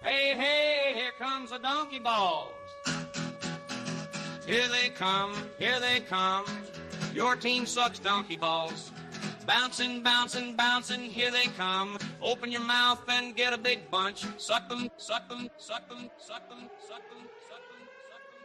Hey, hey, here comes the donkey balls. Here they come, here they come. Your team sucks, donkey balls. Bouncing, bouncing, bouncing, here they come. Open your mouth and get a big bunch. Suck them, suck them, suck them, suck them, suck them, suck them, suck them, suck them.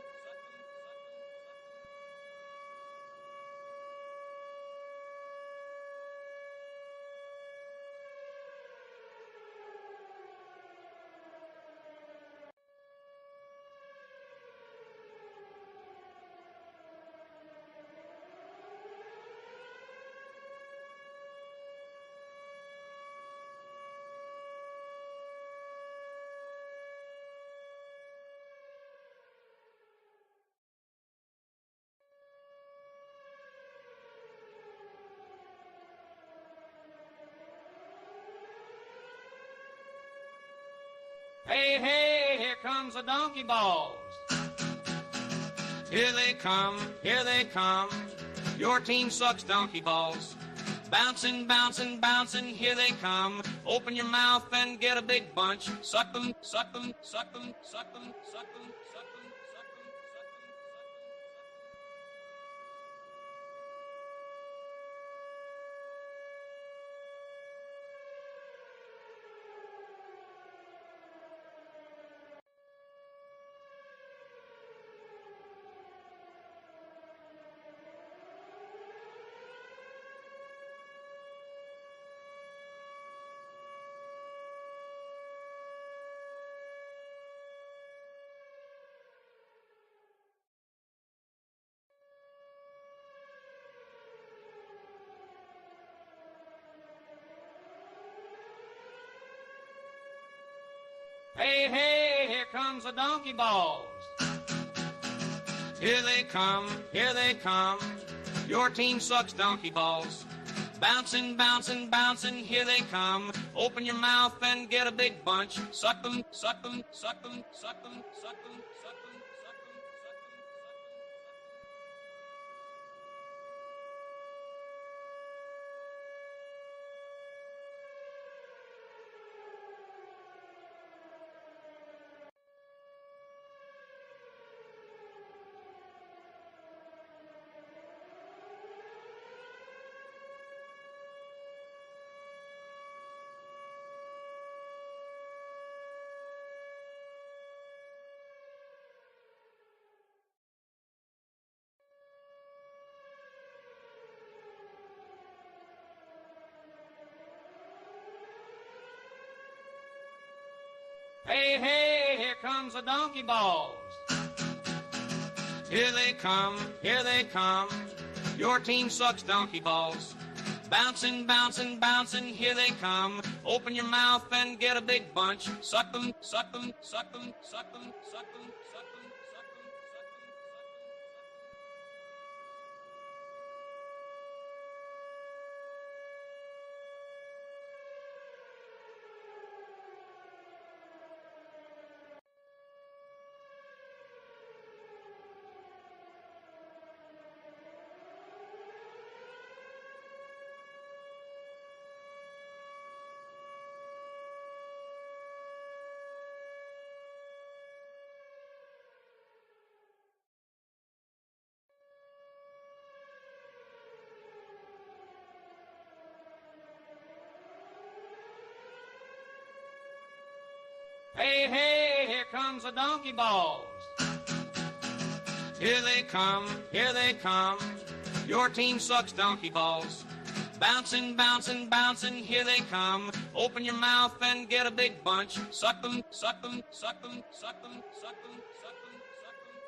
Hey, hey, here comes the donkey balls. Here they come, here they come. Your team sucks, donkey balls. Bouncing, bouncing, bouncing, here they come. Open your mouth and get a big bunch. Suck them, suck them, suck them, suck them, suck them, suck them, suck them, suck them, suck them. Hey, hey, here comes the donkey balls. Here they come, here they come. Your team sucks, donkey balls. Bouncing, bouncing, bouncing, here they come. Open your mouth and get a big bunch. Suck them, suck them, suck them, suck them, suck them, suck them, suck them, suck them, suck them. Hey, hey, here comes the donkey balls. Here they come, here they come. Your team sucks, donkey balls. Bouncing, bouncing, bouncing, here they come. Open your mouth and get a big bunch. Suck them, suck them, suck them, suck them, suck them, suck them, suck them, suck them, suck them. Hey, hey, here comes the donkey balls. Here they come, here they come. Your team sucks, donkey balls. Bouncing, bouncing, bouncing, here they come. Open your mouth and get a big bunch. Suck them, suck them, suck them, suck them, suck them, suck them, suck them, suck them, suck them.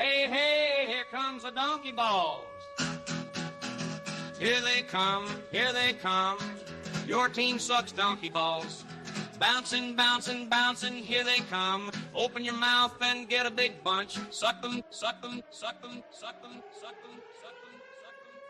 Hey, hey, here comes the donkey balls. Here they come, here they come. Your team sucks, donkey balls. Bouncing, bouncing, bouncing, here they come. Open your mouth and get a big bunch. Suck them, suck them, suck them, suck them, suck them, suck them, suck them, suck them.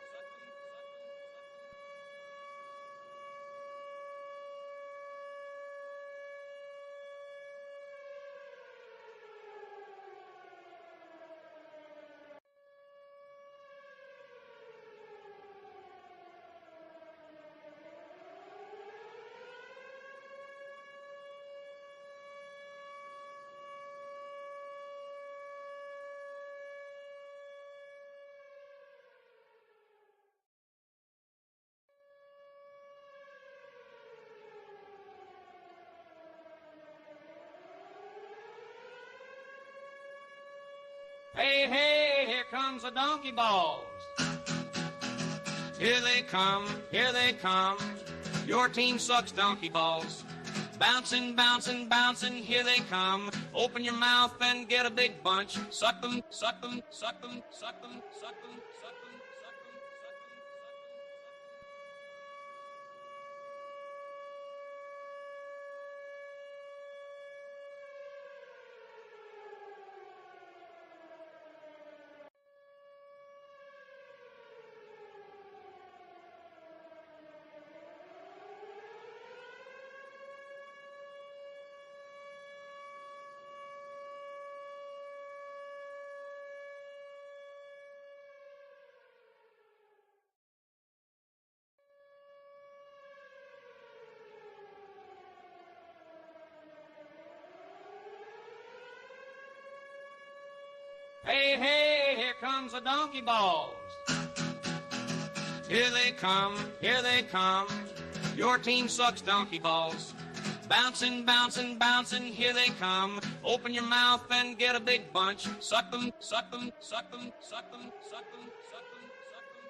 Hey, hey, here comes the donkey balls. Here they come, here they come. Your team sucks, donkey balls. Bouncing, bouncing, bouncing, here they come. Open your mouth and get a big bunch. Suck them, suck them, suck them, suck them, suck them, suck them, suck them, suck them. Hey, hey, here comes the donkey balls. Here they come, here they come. Your team sucks, donkey balls. Bouncing, bouncing, bouncing, here they come. Open your mouth and get a big bunch. Suck them, suck them, suck them, suck them, suck them, suck them, suck them, suck them.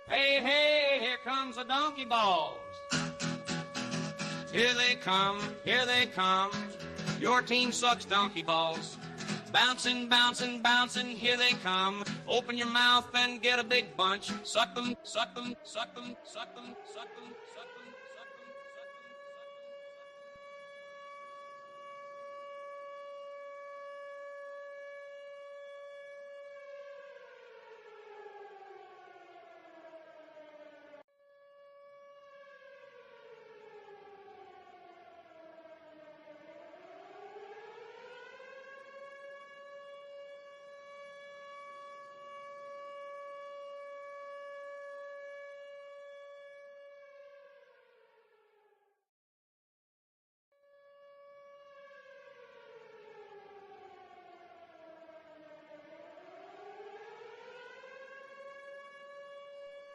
Hey, hey, here comes the donkey balls. Here they come, here they come. Your team sucks, donkey balls. Bouncing, bouncing, bouncing, here they come. Open your mouth and get a big bunch. Suck them, suck them, suck them, suck them, suck them, suck them, suck them, suck them.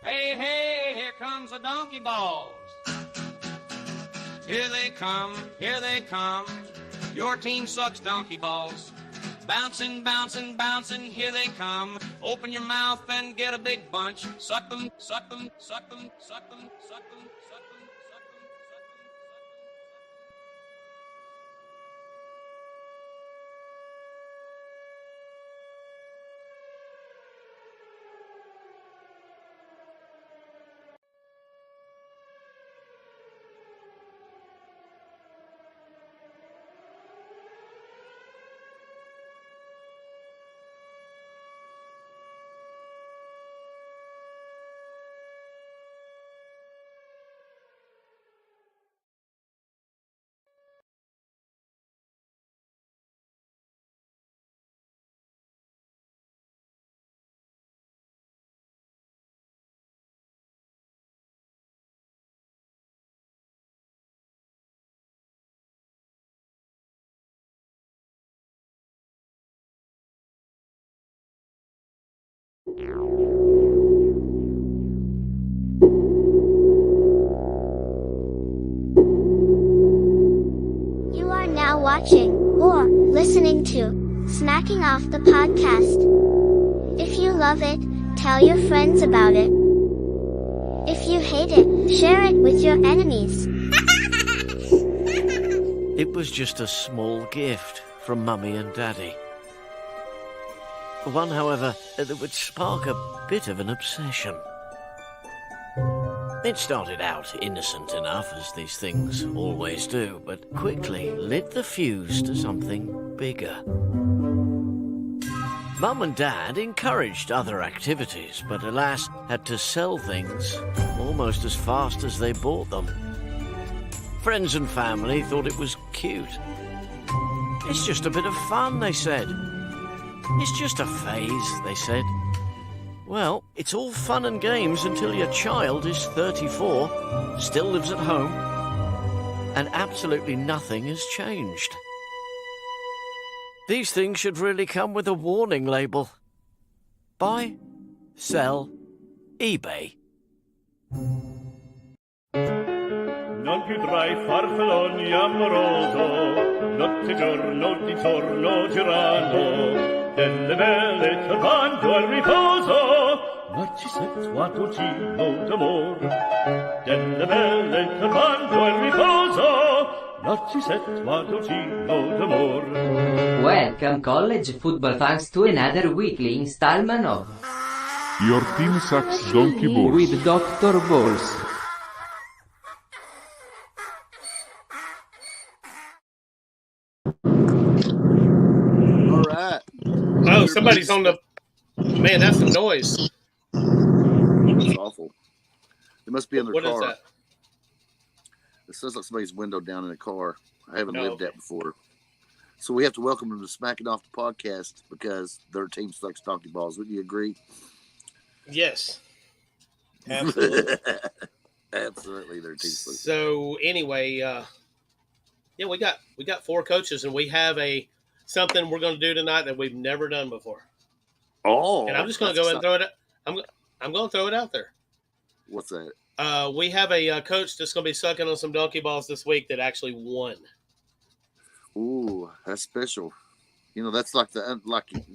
Hey, hey, here comes the donkey balls. Here they come, here they come. Your team sucks, donkey balls. Bouncing, bouncing, bouncing, here they come. Open your mouth and get a big bunch. Suck them, suck them, suck them, suck them, suck them, suck them, suck them, suck them, suck them. You are now watching, or listening to, Smacking Off the Podcast. If you love it, tell your friends about it. If you hate it, share it with your enemies. It was just a small gift from Mummy and Daddy. One, however, that would spark a bit of an obsession. It started out innocent enough, as these things always do, but quickly lit the fuse to something bigger. Mum and Dad encouraged other activities, but alas, had to sell things almost as fast as they bought them. Friends and family thought it was cute. It's just a bit of fun, they said. It's just a phase, they said. Well, it's all fun and games until your child is 34, still lives at home, and absolutely nothing has changed. These things should really come with a warning label. Buy, sell, eBay. Non più tra i farfalloni amoroso, notte giorno di torno girano, delle belle turbando al riposo, narcisetto cino d'amor. Delle belle turbando al riposo, narcisetto cino d'amor. Welcome, college football fans, to another weekly installment of Your Team Sucks Donkey Balls with Dr. Balls. All right. Oh, somebody's on the... Man, that's some noise. It's awful. It must be in their What car. is that? It sounds like somebody's window down in a car. I haven't lived that before. So we have to welcome them to Smacking Off the Podcast because their team sucks donkey balls. Would you agree? Yes. Absolutely. Absolutely, their team sucks. So anyway, yeah, we got 4 coaches, and we have something we're going to do tonight that we've never done before. Oh, And I'm just going to go ahead and throw it. I'm going to throw it out there. What's that? We have a coach that's going to be sucking on some donkey balls this week that actually won. Ooh, that's special. You know, that's like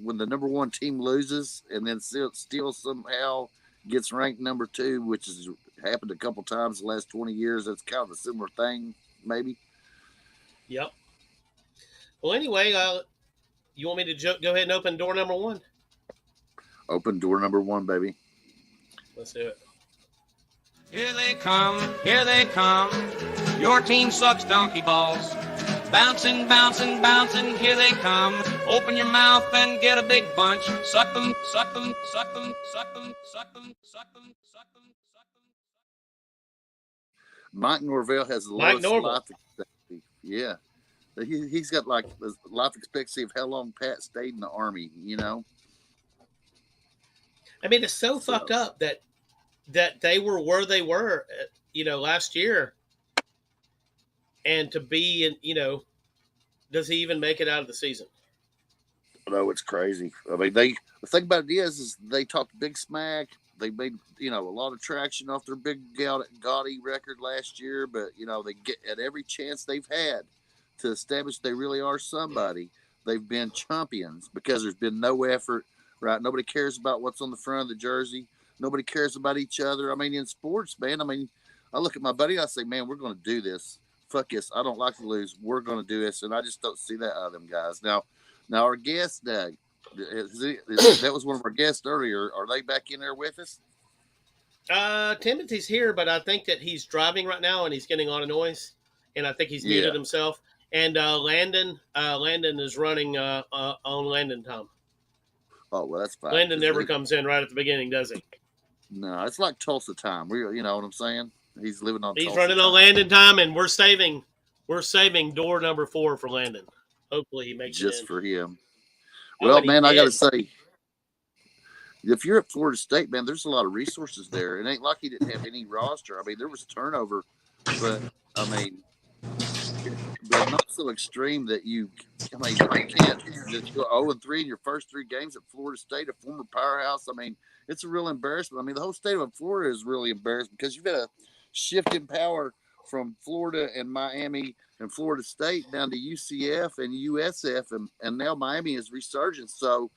when the number 1 team loses and then still somehow gets ranked number 2, which has happened a couple times the last 20 years. That's kind of a similar thing, maybe. Yep. Well, anyway, you want me to go ahead and open door number 1? Open door number 1, baby. Let's do it. Here they come, your team sucks donkey balls. Bouncing, bouncing, bouncing, here they come. Open your mouth and get a big bunch. Suck them, suck them, suck them, suck them, suck them, suck them, suck them, suck them. Mike Norvell has the lowest life expectancy. Yeah. He's got like the life expectancy of how long Pat stayed in the Army, you know? I mean, it's so fucked up that they were where they were, last year. And to be does he even make it out of the season? No, it's crazy. I mean, the thing about it is they talked big smack. They made, a lot of traction off their big gaudy record last year, but, they get at every chance they've had to establish they really are somebody. They've been champions because there's been no effort, right? Nobody cares about what's on the front of the jersey. Nobody cares about each other. I mean, in sports, man, I look at my buddy, I say, man, we're going to do this. Fuck this. I don't like to lose. We're going to do this. And I just don't see that out of them guys. Now our guest, Doug, that was one of our guests earlier. Are they back in there with us? Timothy's here, but I think that he's driving right now and he's getting a lot of noise. And I think he's muted himself. And Landon is running on Landon time. Oh, well, that's fine. Landon never comes in right at the beginning, does he? No, it's like Tulsa time. You know what I'm saying? He's living on He's Tulsa running time. on Landon time, and we're saving door number 4 for Landon. Hopefully he makes it just in. for him. Well, man, I got to say, if you're at Florida State, man, there's a lot of resources there. It ain't like he didn't have any roster. I mean, there was a turnover, but not so extreme that you can't just go 0-3 in your first 3 games at Florida State, a former powerhouse. I mean, it's a real embarrassment. I mean, the whole state of Florida is really embarrassed because you've got a shift in power from Florida and Miami and Florida State down to UCF and USF, and now Miami is resurgent. So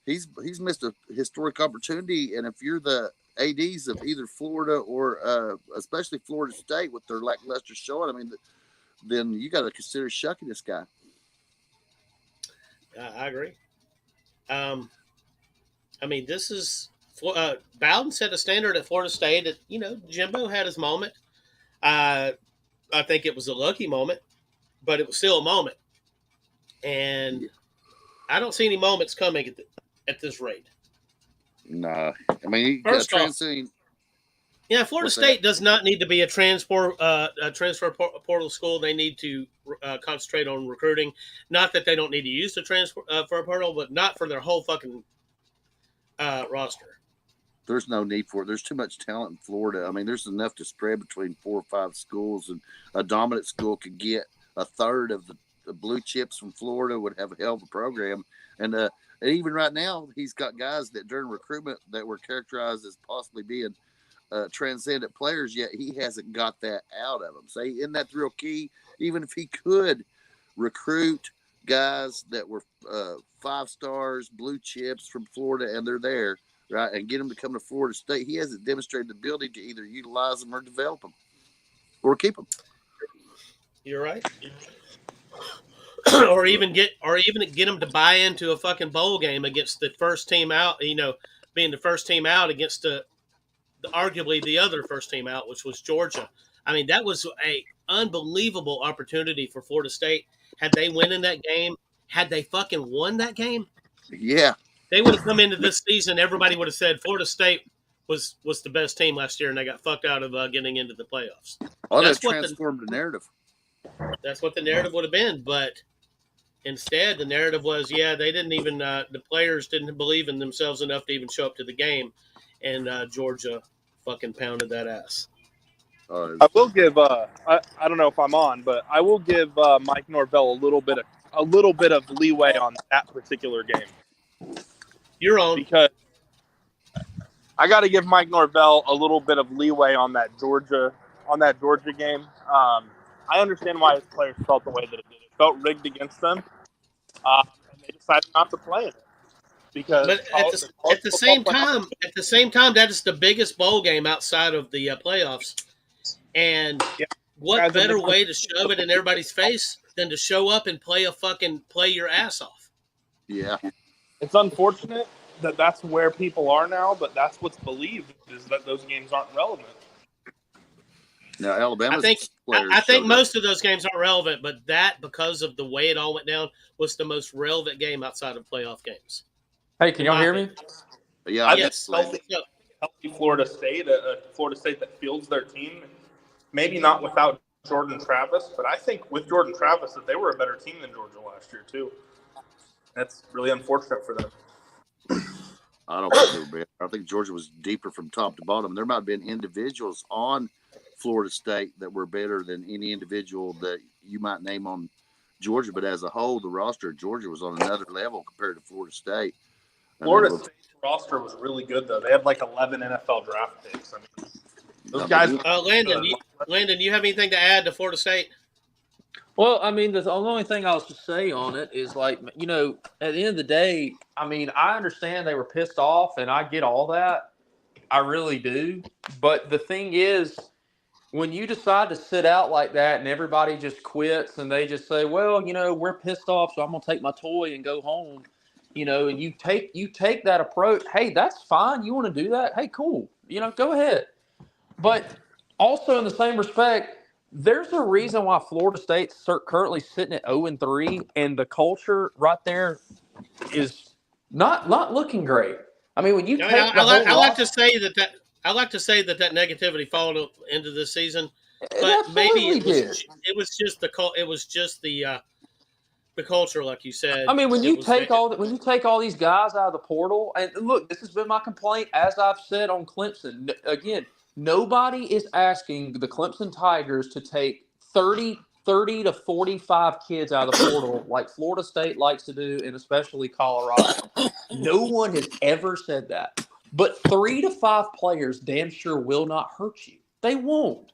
he's missed a historic opportunity. And if you're the ADs of either Florida or especially Florida State with their lackluster showing, I mean, then you got to consider shucking this guy. I agree. I mean, this is Bowden set a standard at Florida State. That, Jimbo had his moment. I think it was a lucky moment, but it was still a moment. And I don't see any moments coming at this rate. No, I mean, First off, Florida State does not need to be a transfer portal school. They need to concentrate on recruiting. Not that they don't need to use the transfer portal, but not for their whole fucking roster. There's no need for it. There's too much talent in Florida. I mean, there's enough to spread between 4 or 5 schools, and a dominant school could get a third of the blue chips from Florida, would have a hell of a program. And even right now, he's got guys that during recruitment that were characterized as possibly being transcendent players, yet he hasn't got that out of them. So isn't that the real key? Even if he could recruit guys that were 5 stars, blue chips from Florida, and they're there, right, and get them to come to Florida State, he hasn't demonstrated the ability to either utilize them or develop them or keep them. You're right. or even get them to buy into a fucking bowl game against the first team out, being the first team out against arguably the other first team out, which was Georgia. I mean, that was a unbelievable opportunity for Florida State. Had they won in that game, had they fucking won that game, yeah, they would have come into this season. Everybody would have said Florida State was the best team last year, and they got fucked out of getting into the playoffs. Oh, that transformed the narrative. That's what the narrative would have been, but instead, the narrative was, they didn't even the players didn't believe in themselves enough to even show up to the game, and Georgia fucking pounded that ass. I will give I don't know if I'm on, but I will give Mike Norvell a little bit of leeway on that particular game. You're on, because I got to give Mike Norvell a little bit of leeway on that Georgia game. I understand why his players felt the way that it did. It felt rigged against them, and they decided not to play it. Because but at the same time, that is the biggest bowl game outside of the playoffs. And what better way to shove it in everybody's face than to show up and play your ass off? Yeah. It's unfortunate that that's where people are now, but that's what's believed, is that those games aren't relevant. Now, Alabama's I think most of those games aren't relevant, but that, because of the way it all went down, was the most relevant game outside of playoff games. Hey, can y'all hear me? Yeah. Yes. Healthy Florida State, a Florida State that fields their team, maybe not without Jordan Travis, but I think with Jordan Travis that they were a better team than Georgia last year too. That's really unfortunate for them. I don't think they were better. I think Georgia was deeper from top to bottom. There might have been individuals on Florida State that were better than any individual that you might name on Georgia, but as a whole, the roster of Georgia was on another level compared to Florida State. Florida State's roster was really good, though. They had like 11 NFL draft picks. I mean, those guys. Landon, you have anything to add to Florida State? Well, I mean, the only thing I was to say on it is, like, at the end of the day, I mean, I understand they were pissed off, and I get all that. I really do. But the thing is, when you decide to sit out like that and everybody just quits and they just say, well, we're pissed off, so I'm going to take my toy and go home, and you take that approach, hey, that's fine. You want to do that? Hey, cool. Go ahead. But also in the same respect, there's a reason why Florida State's currently sitting at 0-3, and the culture right there is not looking great. I mean, when you take I like to say that negativity followed into this season, but maybe it was just the culture, like you said. I mean, when you take all these guys out of the portal, and look, this has been my complaint, as I've said on Clemson. Again, nobody is asking the Clemson Tigers to take 30 to 45 kids out of the portal like Florida State likes to do, and especially Colorado. No one has ever said that. But 3 to 5 players damn sure will not hurt you. They won't.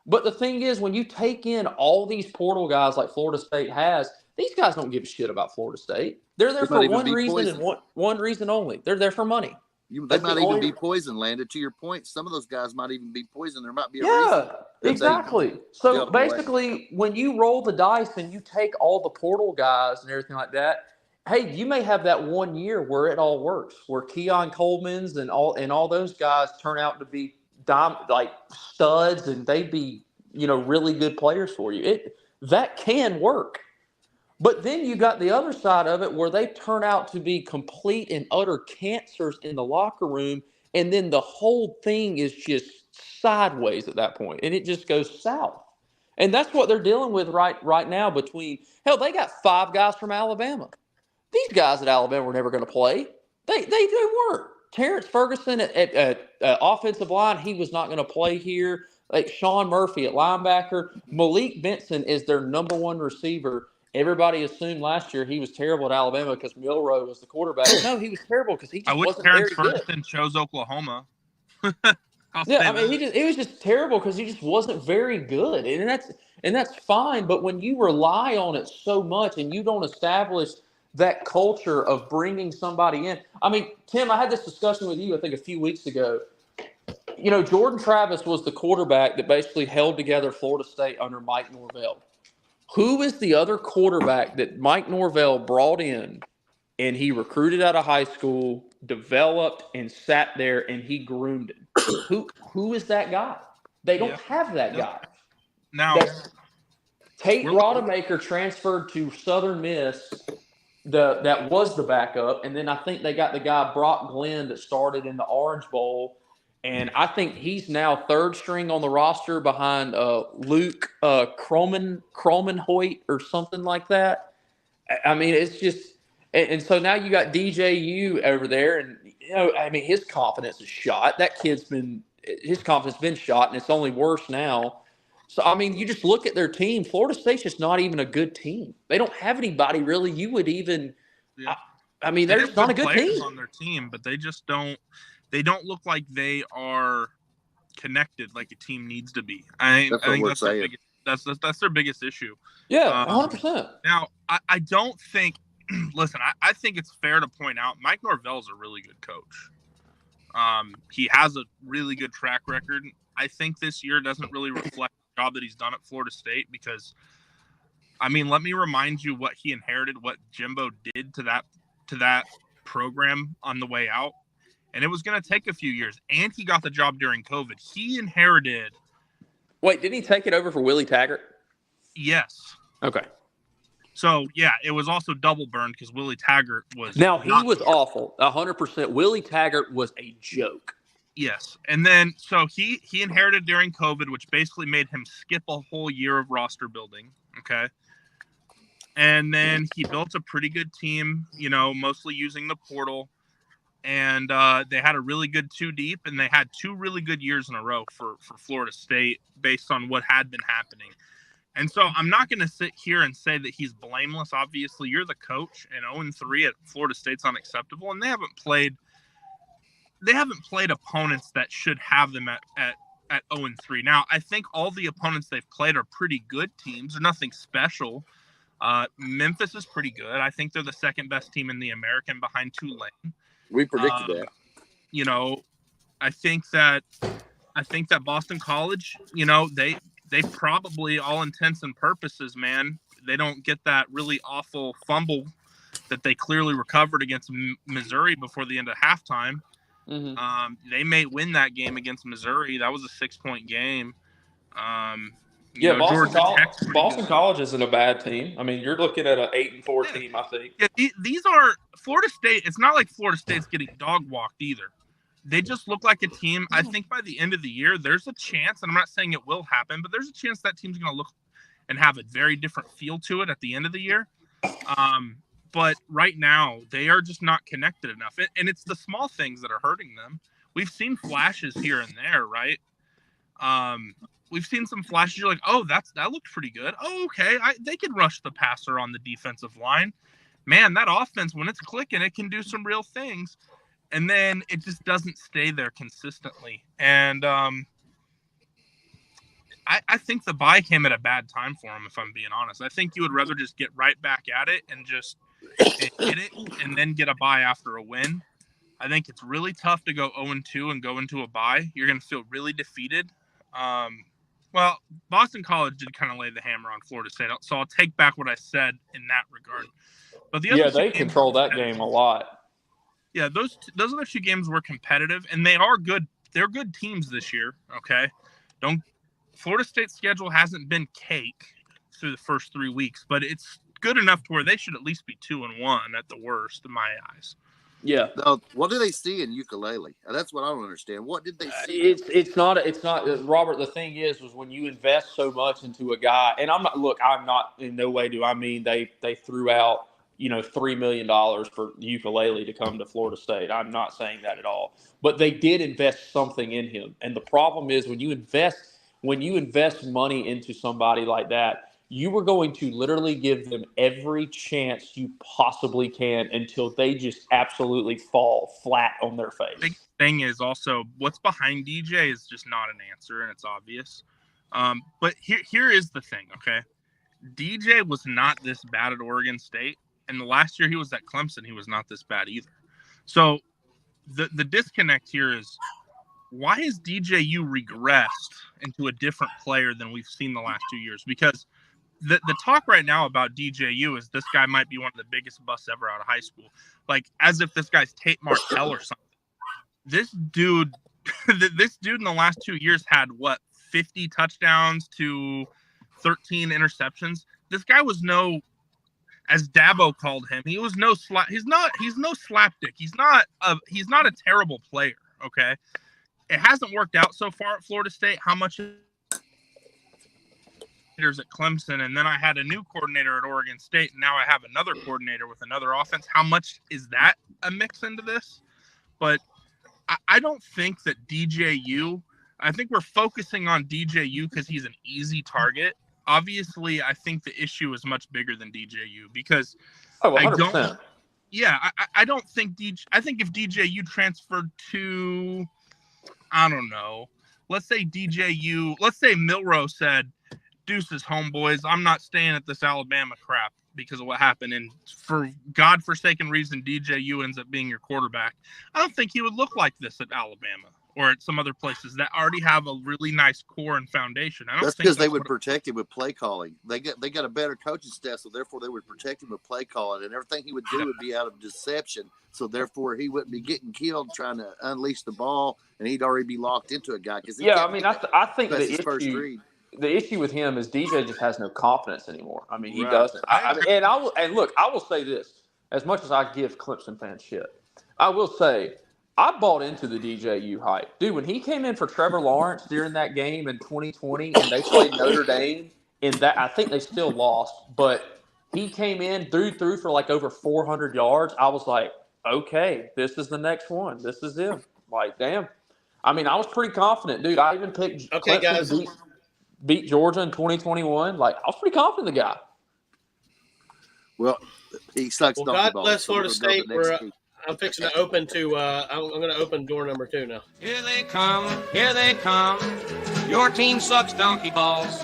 But the thing is, when you take in all these portal guys like Florida State has, these guys don't give a shit about Florida State. They're there for one reason and one reason only. They're there for money. They might even be poison, Landon. To your point, some of those guys might even be poison. There might be a reason. Yeah, exactly. So basically, when you roll the dice and you take all the portal guys and everything like that, hey, you may have that 1 year where it all works, where Keon Coleman's and all those guys turn out to be like studs, and they'd be really good players for you. That can work. But then you got the other side of it where they turn out to be complete and utter cancers in the locker room, and then the whole thing is just sideways at that point, and it just goes south. And that's what they're dealing with right now between – hell, they got 5 guys from Alabama. These guys at Alabama were never going to play. They weren't. Terrence Ferguson at offensive line, he was not going to play here. Like Sean Murphy at linebacker. Malik Benson is their number 1 receiver. Everybody assumed last year he was terrible at Alabama because Milroe was the quarterback. No, he was terrible because he just wasn't very good. I wish Terrence Ferguson chose Oklahoma. Yeah, I mean, it was just terrible because he just wasn't very good, and that's fine. But when you rely on it so much and you don't establish that culture of bringing somebody in, I mean, Tim, I had this discussion with you I think a few weeks ago. Jordan Travis was the quarterback that basically held together Florida State under Mike Norvell. Who is the other quarterback that Mike Norvell brought in and he recruited out of high school, developed, and sat there and he groomed him? Who is that guy? They don't have that guy. Now, Tate Rodemaker transferred to Southern Miss. That was the backup, and then I think they got the guy Brock Glenn that started in the Orange Bowl. And I think he's now 3rd string on the roster behind Luke Kromenhoit or something like that. I mean, it's just – and so now you got DJU over there, and, I mean, his confidence is shot. That kid's his confidence has been shot, and it's only worse now. So, I mean, you just look at their team. Florida State's just not even a good team. They don't have anybody really you would even yeah. I mean, they're just not a good team. On their team, but they just don't – they don't look like they are connected like a team needs to be. I think that's their biggest issue. Yeah, 100%. Now, I don't think – listen, I think it's fair to point out Mike Norvell's a really good coach. He has a really good track record. I think this year doesn't really reflect the job that he's done at Florida State because, I mean, let me remind you what he inherited, what Jimbo did to that program on the way out. And it was going to take a few years. And he got the job during COVID. He inherited. Wait, didn't he take it over for Willie Taggart? Yes. Okay. So, yeah, it was also double burned because Willie Taggart was. Now, he was awful. 100%. Willie Taggart was a joke. Yes. And then, so he inherited during COVID, which basically made him skip a whole year of roster building. Okay. And then he built a pretty good team, mostly using the portal. And they had a really good 2 deep, and they had 2 really good years in a row for Florida State based on what had been happening. And so I'm not going to sit here and say that he's blameless. Obviously, you're the coach, and 0-3 at Florida State's unacceptable. And they haven't played opponents that should have them at 0-3. Now, I think all the opponents they've played are pretty good teams. They're nothing special. Memphis is pretty good. I think they're the 2nd best team in the American behind Tulane. We predicted that. I think that Boston College, they probably, all intents and purposes, man, they don't get that really awful fumble that they clearly recovered against Missouri before the end of halftime. Mm-hmm. They may win that game against Missouri. That was a 6-point game. Yeah, Boston College isn't a bad team. I mean, you're looking at an 8-4 team, I think. Yeah, these are Florida State. It's not like Florida State's getting dog walked either. They just look like a team. I think by the end of the year, there's a chance, and I'm not saying it will happen, but there's a chance that team's going to look and have a very different feel to it at the end of the year. But right now, they are just not connected enough. And it's the small things that are hurting them. We've seen flashes here and there, right? We've seen some flashes. You're like, oh, that looked pretty good. Oh, okay. They can rush the passer on the defensive line. Man, that offense, when it's clicking, it can do some real things. and then it just doesn't stay there consistently. And I think the bye came at a bad time for him, if I'm being honest. I think you would rather just get right back at it and just hit it and then get a bye after a win. I think it's really tough to go 0-2 and go into a bye. You're going to feel really defeated. Well, Boston College did kind of lay the hammer on Florida State, so I'll take back what I said in that regard. But the other they control that game a lot. Yeah, those other two games were competitive, and they are good. They're good teams this year. Okay, Florida State's schedule hasn't been cake through the first 3 weeks, but it's good enough to where they should at least be 2-1 at the worst in my eyes. Yeah. Now, what do they see in ukulele? That's what I don't understand. What did they see? It's not Robert. The thing is when you invest so much into a guy, and I'm not in no way do I mean they threw out $3 million for ukulele to come to Florida State. I'm not saying that at all. But they did invest something in him, and the problem is when you invest money into somebody like that, you were going to literally give them every chance you possibly can until they just absolutely fall flat on their face. Big thing is also what's behind DJ is just not an answer, and it's obvious. But here is the thing, okay? DJ was not this bad at Oregon State, and the last year he was at Clemson, he was not this bad either. So the disconnect here is, why has DJU regressed into a different player than we've seen the last 2 years? Because the talk right now about DJU is this guy might be one of the biggest busts ever out of high school. Like, as if this guy's Tate Martell or something. This dude in the last 2 years had, 50 touchdowns to 13 interceptions? This guy was as Dabo called him, he was he's no slapdick. He's not a terrible player, okay? It hasn't worked out so far at Florida State. How much at Clemson, and then I had a new coordinator at Oregon State, and now I have another coordinator with another offense. How much is that a mix into this? But I don't think that DJU, I think we're focusing on DJU because he's an easy target. Obviously, I think the issue is much bigger than DJU because 100%. I don't think I think if DJU transferred to, I don't know, let's say Milroe said, deuces, homeboys, I'm not staying at this Alabama crap because of what happened, and for godforsaken reason DJU ends up being your quarterback. I don't think he would look like this at Alabama or at some other places that already have a really nice core and foundation. That's because they would protect him with play calling. They got a better coaching staff, so therefore they would protect him with play calling, and everything he would do would be out of deception. So therefore he wouldn't be getting killed trying to unleash the ball, and he'd already be locked into a guy. I think the issue with him is DJ just has no confidence anymore. I mean, he doesn't. I will say this: as much as I give Clemson fans shit, I will say I bought into the DJU hype, dude. When he came in for Trevor Lawrence during that game in 2020, and they played Notre Dame in that, I think they still lost, but he came in, threw for like over 400 yards. I was like, okay, this is the next one. This is him. Like, damn. I mean, I was pretty confident, dude. I even picked Clemson to beat Georgia in 2021. Like, I was pretty confident in the guy. Well, he sucks. Well, God bless Florida State. I'm fixing to open I'm going to open door number 2 now. Here they come. Your team sucks donkey balls.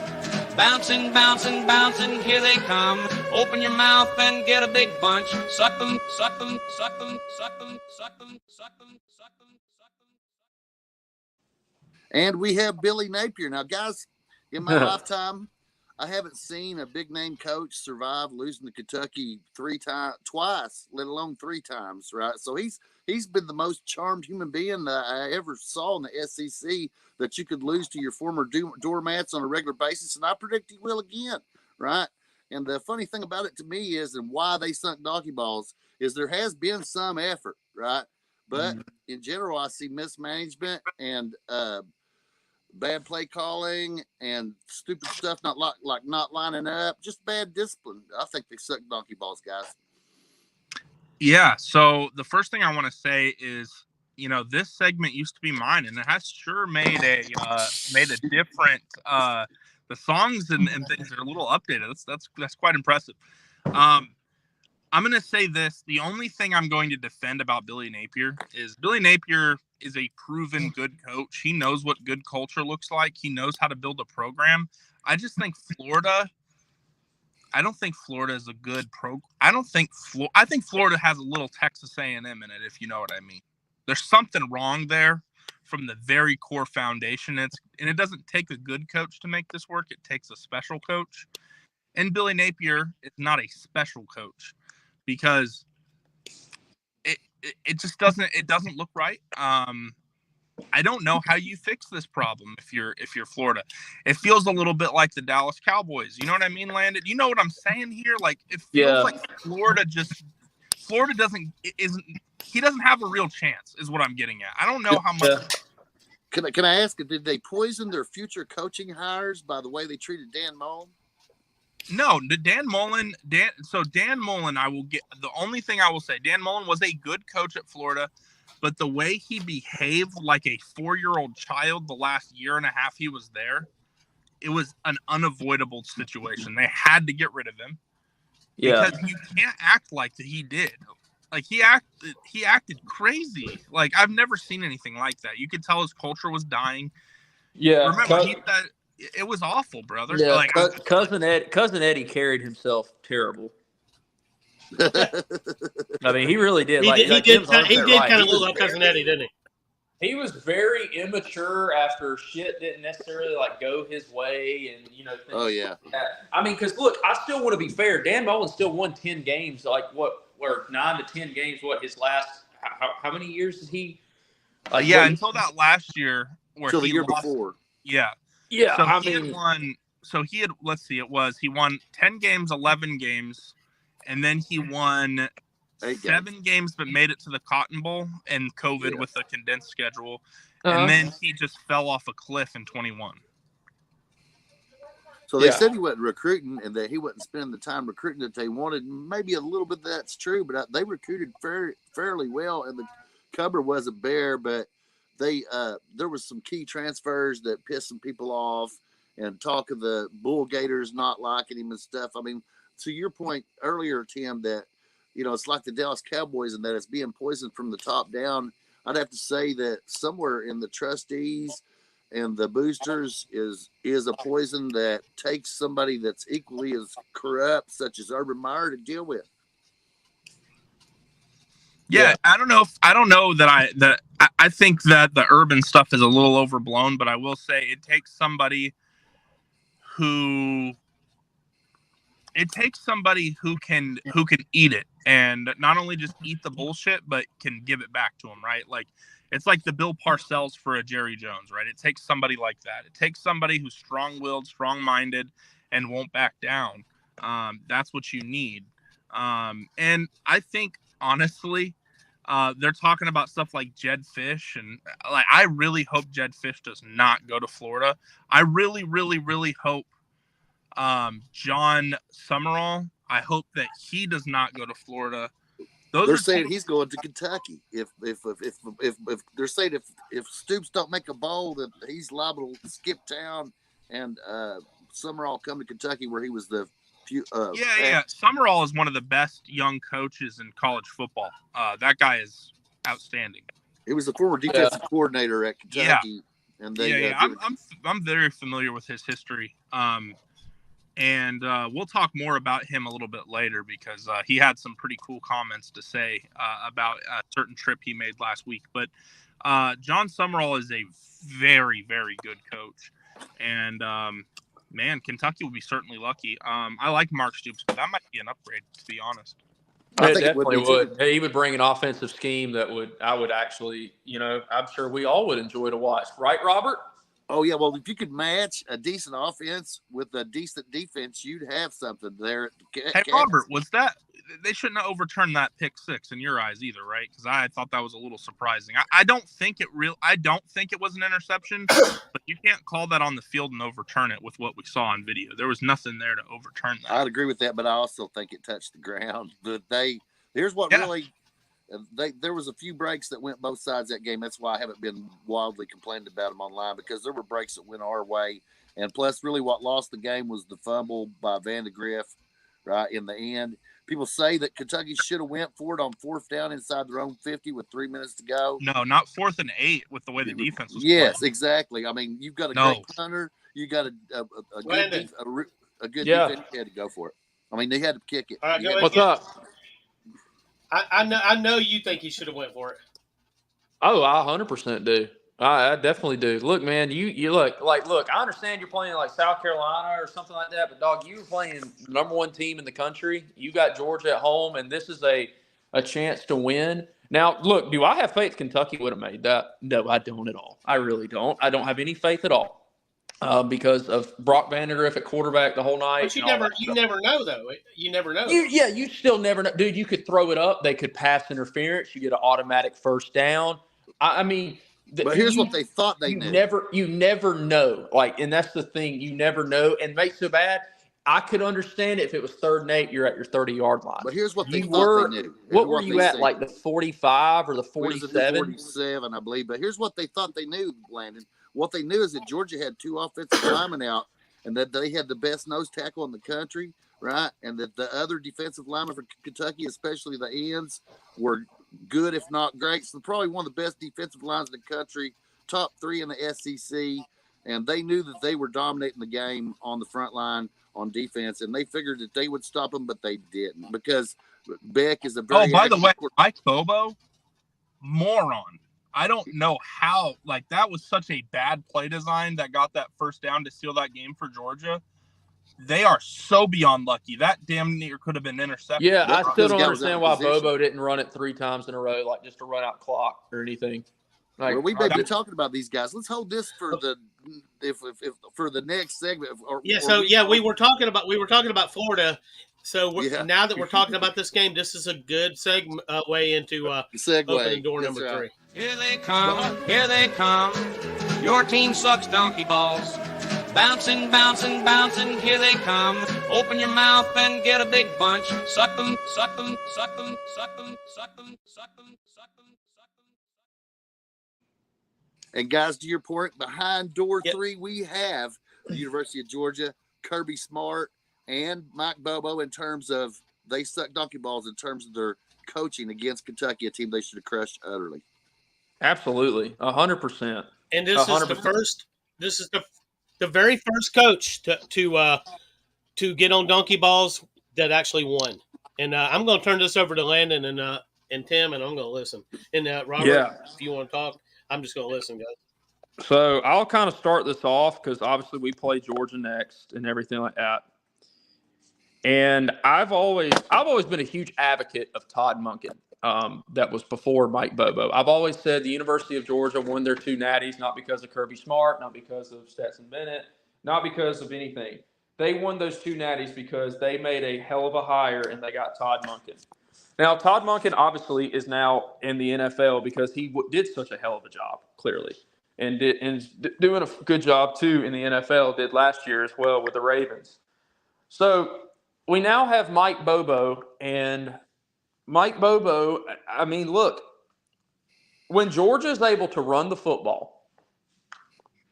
Bouncing, bouncing, bouncing, here they come. Open your mouth and get a big bunch. Suck them, suck them, suck them, suck them, suck them, suck them, suck them, suck them. And we have Billy Napier. Now, guys, in my lifetime, I haven't seen a big-name coach survive losing to Kentucky twice, let alone 3 times, right? So he's been the most charmed human being that I ever saw in the SEC, that you could lose to your former doormats on a regular basis, and I predict he will again, right? And the funny thing about it to me is, and why they sunk donkey balls, is there has been some effort, right? But in general, I see mismanagement and bad play calling and stupid stuff, not lining up, just bad discipline. I think they suck donkey balls, guys. Yeah. So the first thing I want to say is, this segment used to be mine, and it has sure made a different. The songs and things are a little updated. That's quite impressive. I'm going to say this. The only thing I'm going to defend about Billy Napier is a proven good coach. He knows what good culture looks like. He knows how to build a program. I just think I don't think Florida is a good I think Florida has a little Texas A&M in it, if you know what I mean. There's something wrong there from the very core foundation. And it doesn't take a good coach to make this work. It takes a special coach. And Billy Napier is not a special coach because it just doesn't look right. I don't know how you fix this problem if you're Florida. It feels a little bit like the Dallas Cowboys. You know what I mean, Landon? You know what I'm saying here? Like it feels like Florida doesn't have a real chance is what I'm getting at. I don't know how much. Can I ask, did they poison their future coaching hires by the way they treated Dan Mullen? No, Dan Mullen, I will get the only thing I will say, Dan Mullen was a good coach at Florida, but the way he behaved like a 4-year-old child the last year and a half he was there, it was an unavoidable situation. They had to get rid of him. Yeah. Because you can't act like that he did. Like he acted crazy. Like I've never seen anything like that. You could tell his culture was dying. Yeah. Remember he said it was awful, brother. Yeah, like, cousin Eddie carried himself terrible. I mean, he really did. He did kind of look like Cousin Eddie, didn't he? He was very immature after shit didn't necessarily go his way, and Oh yeah. Like that. I mean, because look, I still want to be fair. Dan Mullen still won 10 games. Or 9 to 10 games. What his last? How many years did he? Until that last year, where the year lost, before. Yeah. Yeah. So he won 10 games, 11 games, and then he won 7 games, but made it to the Cotton Bowl and COVID with the condensed schedule. And then he just fell off a cliff in 21. So they said he wasn't recruiting and that he wasn't spending the time recruiting that they wanted. Maybe a little bit of that's true, but they recruited fairly well, and the cupboard wasn't bare, but there was some key transfers that pissed some people off, and talk of the Bull Gators not liking him and stuff. I mean, to your point earlier, Tim, that it's like the Dallas Cowboys and that it's being poisoned from the top down. I'd have to say that somewhere in the trustees and the boosters is a poison that takes somebody that's equally as corrupt, such as Urban Meyer, to deal with. Yeah, I don't know that I think that the urban stuff is a little overblown, but I will say it takes somebody who can eat it, and not only just eat the bullshit, but can give it back to him, right? Like it's like the Bill Parcells for a Jerry Jones, right? It takes somebody like that. It takes somebody who's strong-willed, strong-minded, and won't back down. That's what you need. And I think honestly, they're talking about stuff like Jed Fish, and I really hope Jed Fish does not go to Florida. I really, really, really hope John Summerall. I hope that he does not go to Florida. They're saying he's going to Kentucky. If they're saying if Stoops don't make a bowl, that he's liable to skip town, and Summerall come to Kentucky where he was the. Summerall is one of the best young coaches in college football. That guy is outstanding. He was the former defensive coordinator at Kentucky, and I'm very familiar with his history. And we'll talk more about him a little bit later because he had some pretty cool comments to say about a certain trip he made last week. But John Summerall is a very, very good coach, and man, Kentucky will be certainly lucky. I like Mark Stoops, but that might be an upgrade, to be honest. I think definitely would. He would bring an offensive scheme that I would actually, I'm sure we all would enjoy to watch. Right, Robert? Oh, yeah. Well, if you could match a decent offense with a decent defense, you'd have something there. Hey, Robert, they shouldn't have overturned that pick 6 in your eyes either, right? Because I thought that was a little surprising. I don't think it was an interception, but you can't call that on the field and overturn it with what we saw on video. There was nothing there to overturn that. I'd agree with that, but I also think it touched the ground. But there was a few breaks that went both sides of that game. That's why I haven't been wildly complaining about them online, because there were breaks that went our way. And plus, really what lost the game was the fumble by Van de Griff right in the end. people say that Kentucky should have went for it on 4th down inside their own 50 with 3 minutes to go. No, not 4th and 8 with the way the defense was Yes, playing. exactly. I mean, you've got a great punter. You got a good defense. You had to go for it. I mean, they had to kick it. All right, What's up? I know you think he should have went for it. Oh, I 100% do. I definitely do. Look, man, you look. I understand you're playing like South Carolina or something like that, but dog, you were playing the number 1 team in the country. You got Georgia at home, and this is a chance to win. Now, look, do I have faith Kentucky would have made that? No, I don't at all. I really don't. I don't have any faith at all because of Brock Vandagriff at quarterback the whole night. But you never know, though. You never know. You still never know. Dude, you could throw it up. They could pass interference. You get an automatic first down. I mean – but here's what they thought they knew. You never know. And that's the thing. You never know. And makes so bad. I could understand it if it was 3rd and 8, you're at your 30-yard line. But here's what they thought they knew. What were you at, like the 45 or the 47? 47, I believe. But here's what they thought they knew, Landon. What they knew is that Georgia had 2 offensive linemen out, and that they had the best nose tackle in the country, right? And that the other defensive linemen for Kentucky, especially the ends, were good, if not great. So probably one of the best defensive lines in the country, top 3 in the SEC. And they knew that they were dominating the game on the front line on defense, and they figured that they would stop them, but they didn't because Beck is a very. Oh, by the way, Mike Bobo, moron. I don't know how. That was such a bad play design that got that first down to seal that game for Georgia. They are so beyond lucky. That damn near could have been intercepted. Yeah, I still don't understand why Bobo didn't run it 3 times in a row, just to run out clock or anything. Well, we may be talking about these guys. Let's hold this for the for the next segment. We were talking about Florida. So now that we're talking about this game, this is a good way into opening door number 3. Here they come. Your team sucks donkey balls. Bouncing, bouncing, bouncing, here they come. Open your mouth and get a big bunch. Suck them, suck them, suck them, suck them, suck them, suck them, suck them, suck them. And guys, to your point, behind door 3, we have the University of Georgia, Kirby Smart, and Mike Bobo in terms of they suck donkey balls in terms of their coaching against Kentucky, a team they should have crushed utterly. Absolutely, 100%. And this 100%. Is the first. This is the very first coach to get on donkey balls that actually won. And I'm going to turn this over to Landon and Tim, and I'm going to listen. And Robert, if you want to talk, I'm just going to listen, guys. So I'll kind of start this off because obviously we play Georgia next and everything like that. And I've always been a huge advocate of Todd Monken. That was before Mike Bobo. I've always said the University of Georgia won their 2 natties, not because of Kirby Smart, not because of Stetson Bennett, not because of anything. They won those 2 natties because they made a hell of a hire and they got Todd Monken. Now, Todd Monken obviously is now in the NFL because he did such a hell of a job, clearly, and doing a good job too in the NFL. Did last year as well with the Ravens. So we now have Mike Bobo, and Mike Bobo, I mean, look, when Georgia is able to run the football,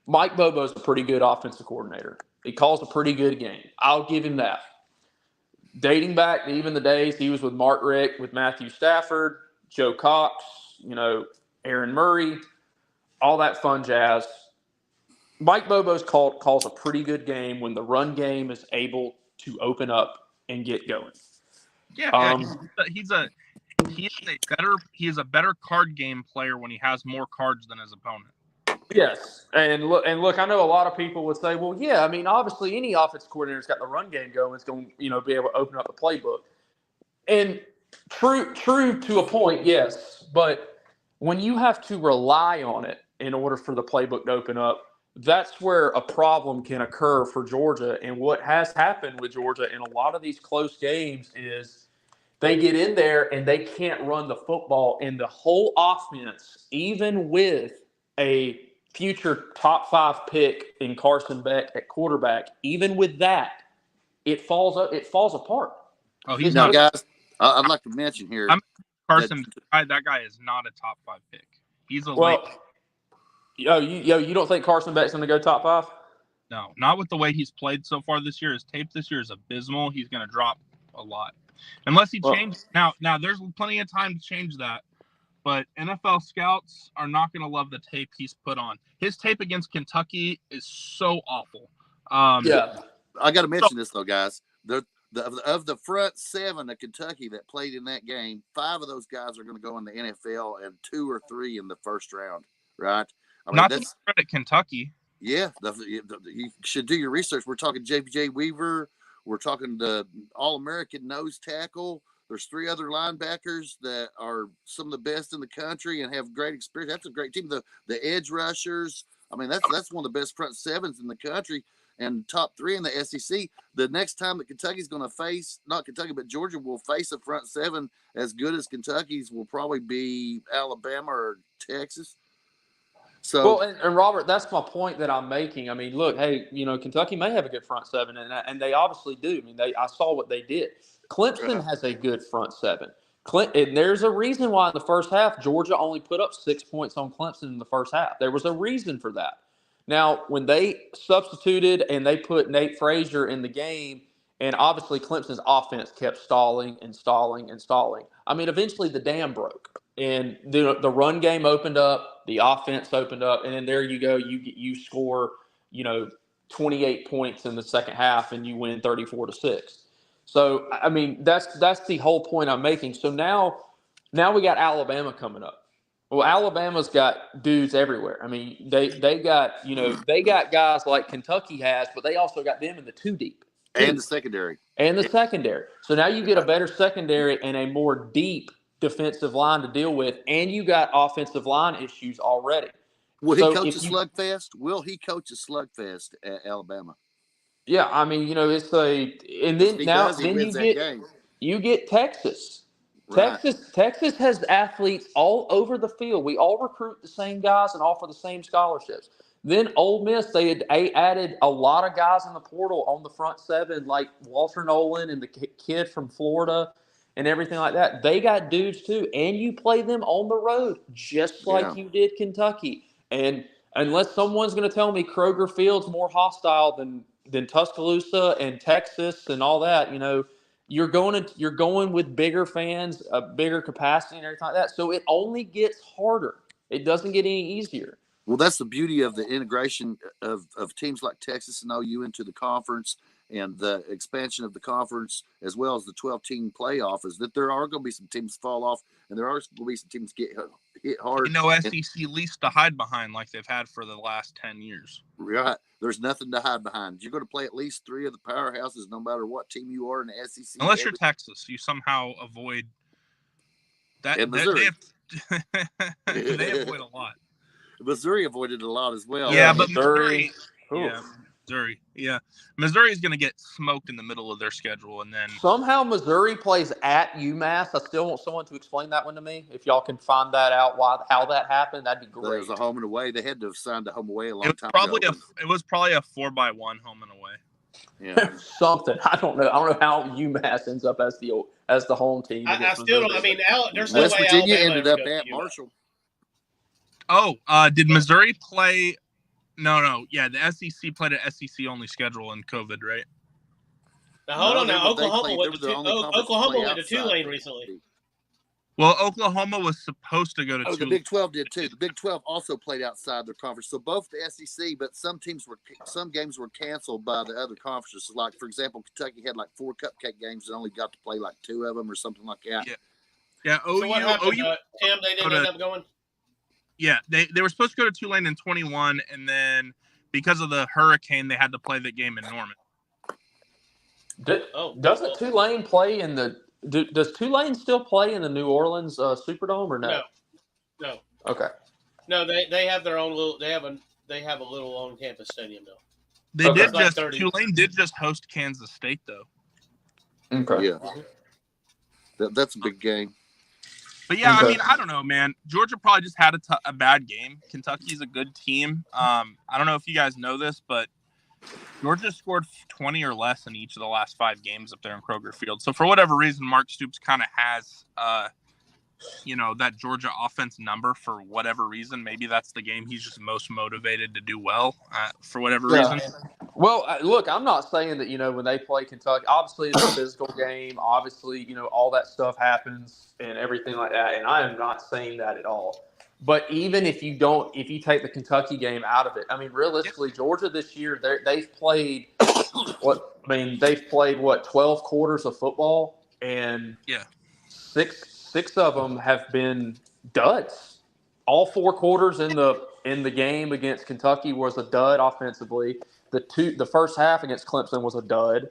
Mike Bobo is a pretty good offensive coordinator. He calls a pretty good game. I'll give him that. Dating back to even the days he was with Mark Richt, with Matthew Stafford, Joe Cox, Aaron Murray, all that fun jazz. Mike Bobo's calls a pretty good game when the run game is able to open up and get going. Yeah, he's a better card game player when he has more cards than his opponent. Yes, and look, I know a lot of people would say, well, yeah, I mean, obviously any offensive coordinator's got the run game going, it's going to be able to open up the playbook. And true to a point, yes, but when you have to rely on it in order for the playbook to open up, that's where a problem can occur for Georgia. And what has happened with Georgia in a lot of these close games is they get in there and they can't run the football, and the whole offense, even with a future top 5 pick in Carson Beck at quarterback, even with that, it falls apart. Oh, he's now, not. Guys, I'd like to mention here. Carson, that guy is not a top 5 pick. He's a late. You don't think Carson Beck's going to go top 5? No, not with the way he's played so far this year. His tape this year is abysmal. He's going to drop a lot. Unless he changed. Now, there's plenty of time to change that. But NFL scouts are not going to love the tape he's put on. His tape against Kentucky is so awful. I got to mention this, though, guys. Of the front 7 of Kentucky that played in that game, 5 of those guys are going to go in the NFL and 2 or 3 in the first round, right? I mean, not to credit Kentucky. Yeah, you should do your research. We're talking J.J. Weaver. We're talking the All-American nose tackle. There's 3 other linebackers that are some of the best in the country and have great experience. That's a great team. The edge rushers. I mean, that's one of the best front 7s in the country and top 3 in the SEC. The next time that Kentucky's going to face, not Kentucky, but Georgia will face a front 7 as good as Kentucky's will probably be Alabama or Texas. So, well, and Robert, that's my point that I'm making. I mean, look, hey, Kentucky may have a good front 7, and they obviously do. I mean, I saw what they did. Clemson has a good front 7. And there's a reason why in the first half Georgia only put up 6 points on Clemson in the first half. There was a reason for that. Now, when they substituted and they put Nate Frazier in the game, and obviously Clemson's offense kept stalling and stalling and stalling. I mean, eventually the dam broke. And the run game opened up, the offense opened up, and then there you go. You score, 28 points in the second half, and you win 34-6. So I mean, that's the whole point I'm making. So now we got Alabama coming up. Well, Alabama's got dudes everywhere. I mean, they got guys like Kentucky has, but they also got them in the 2 deep and the secondary. So now you get a better secondary and a more deep defensive line to deal with, and you got offensive line issues already. Will he coach a slugfest? Will he coach a slugfest at Alabama? Yeah, I mean, it's and then you get Texas. Right. Texas has athletes all over the field. We all recruit the same guys and offer the same scholarships. Then Ole Miss, they added a lot of guys in the portal on the front 7, like Walter Nolan and the kid from Florida and everything like that. They got dudes too, and you play them on the road just like you did Kentucky. And unless someone's going to tell me Kroger Field's more hostile than Tuscaloosa and Texas and all that, you're going with bigger fans, a bigger capacity and everything like that. So it only gets harder. It doesn't get any easier. Well, that's the beauty of the integration of teams like Texas and OU into the conference and the expansion of the conference, as well as the 12-team playoff, is that there are going to be some teams fall off, and there are going to be some teams get hit hard. SEC least to hide behind like they've had for the last 10 years. Right. There's nothing to hide behind. You're going to play at least 3 of the powerhouses, no matter what team you are in the SEC. Unless you're Texas, you somehow avoid that. And Missouri. They avoid a lot. Missouri avoided a lot as well. Yeah, but Missouri. Yeah, Missouri is going to get smoked in the middle of their schedule, and then somehow Missouri plays at UMass. I still want someone to explain that one to me. If y'all can find that out, how that happened, that'd be great. There's a home and away. They had to have signed a home away a long time ago. It was probably a 4x1 home and away. Yeah, something. I don't know how UMass ends up as the home team. I still don't. I mean, there's no West way Virginia Alabama ended up at Marshall. Oh, did Missouri play? No. Yeah, the SEC played an SEC-only schedule in COVID, right? Now, hold on. Now, Oklahoma went to Tulane recently. Well, Oklahoma was supposed to go to Tulane. The Big 12 did, too. The Big 12 also played outside their conference. So both the SEC, but some games were canceled by the other conferences. Like, for example, Kentucky had like 4 cupcake games and only got to play like 2 of them or something like that. Yeah. So what happened, Tim? They didn't end up going? Yeah, they were supposed to go to Tulane in 21, and then because of the hurricane, they had to play the game in Norman. Doesn't Tulane play in the? Does Tulane still play in the New Orleans Superdome or no? No. Okay. No, they have their own little. They have a little on-campus stadium though. Tulane did just host Kansas State though. Okay. Yeah. That's a big game. But yeah, I mean, I don't know, man. Georgia probably just had a bad game. Kentucky's a good team. I don't know if you guys know this, but Georgia scored 20 or less in each of the last 5 games up there in Kroger Field. So for whatever reason, Mark Stoops kind of has, that Georgia offense number for whatever reason. Maybe that's the game he's just most motivated to do well for whatever reason. Well, look, I'm not saying that, when they play Kentucky, obviously it's a physical game. Obviously, all that stuff happens and everything like that. And I am not saying that at all. But even if you take the Kentucky game out of it, I mean, realistically, Georgia this year, they've played 12 quarters of football, and six of them have been duds. All 4 quarters in the game against Kentucky was a dud offensively. The first half against Clemson was a dud.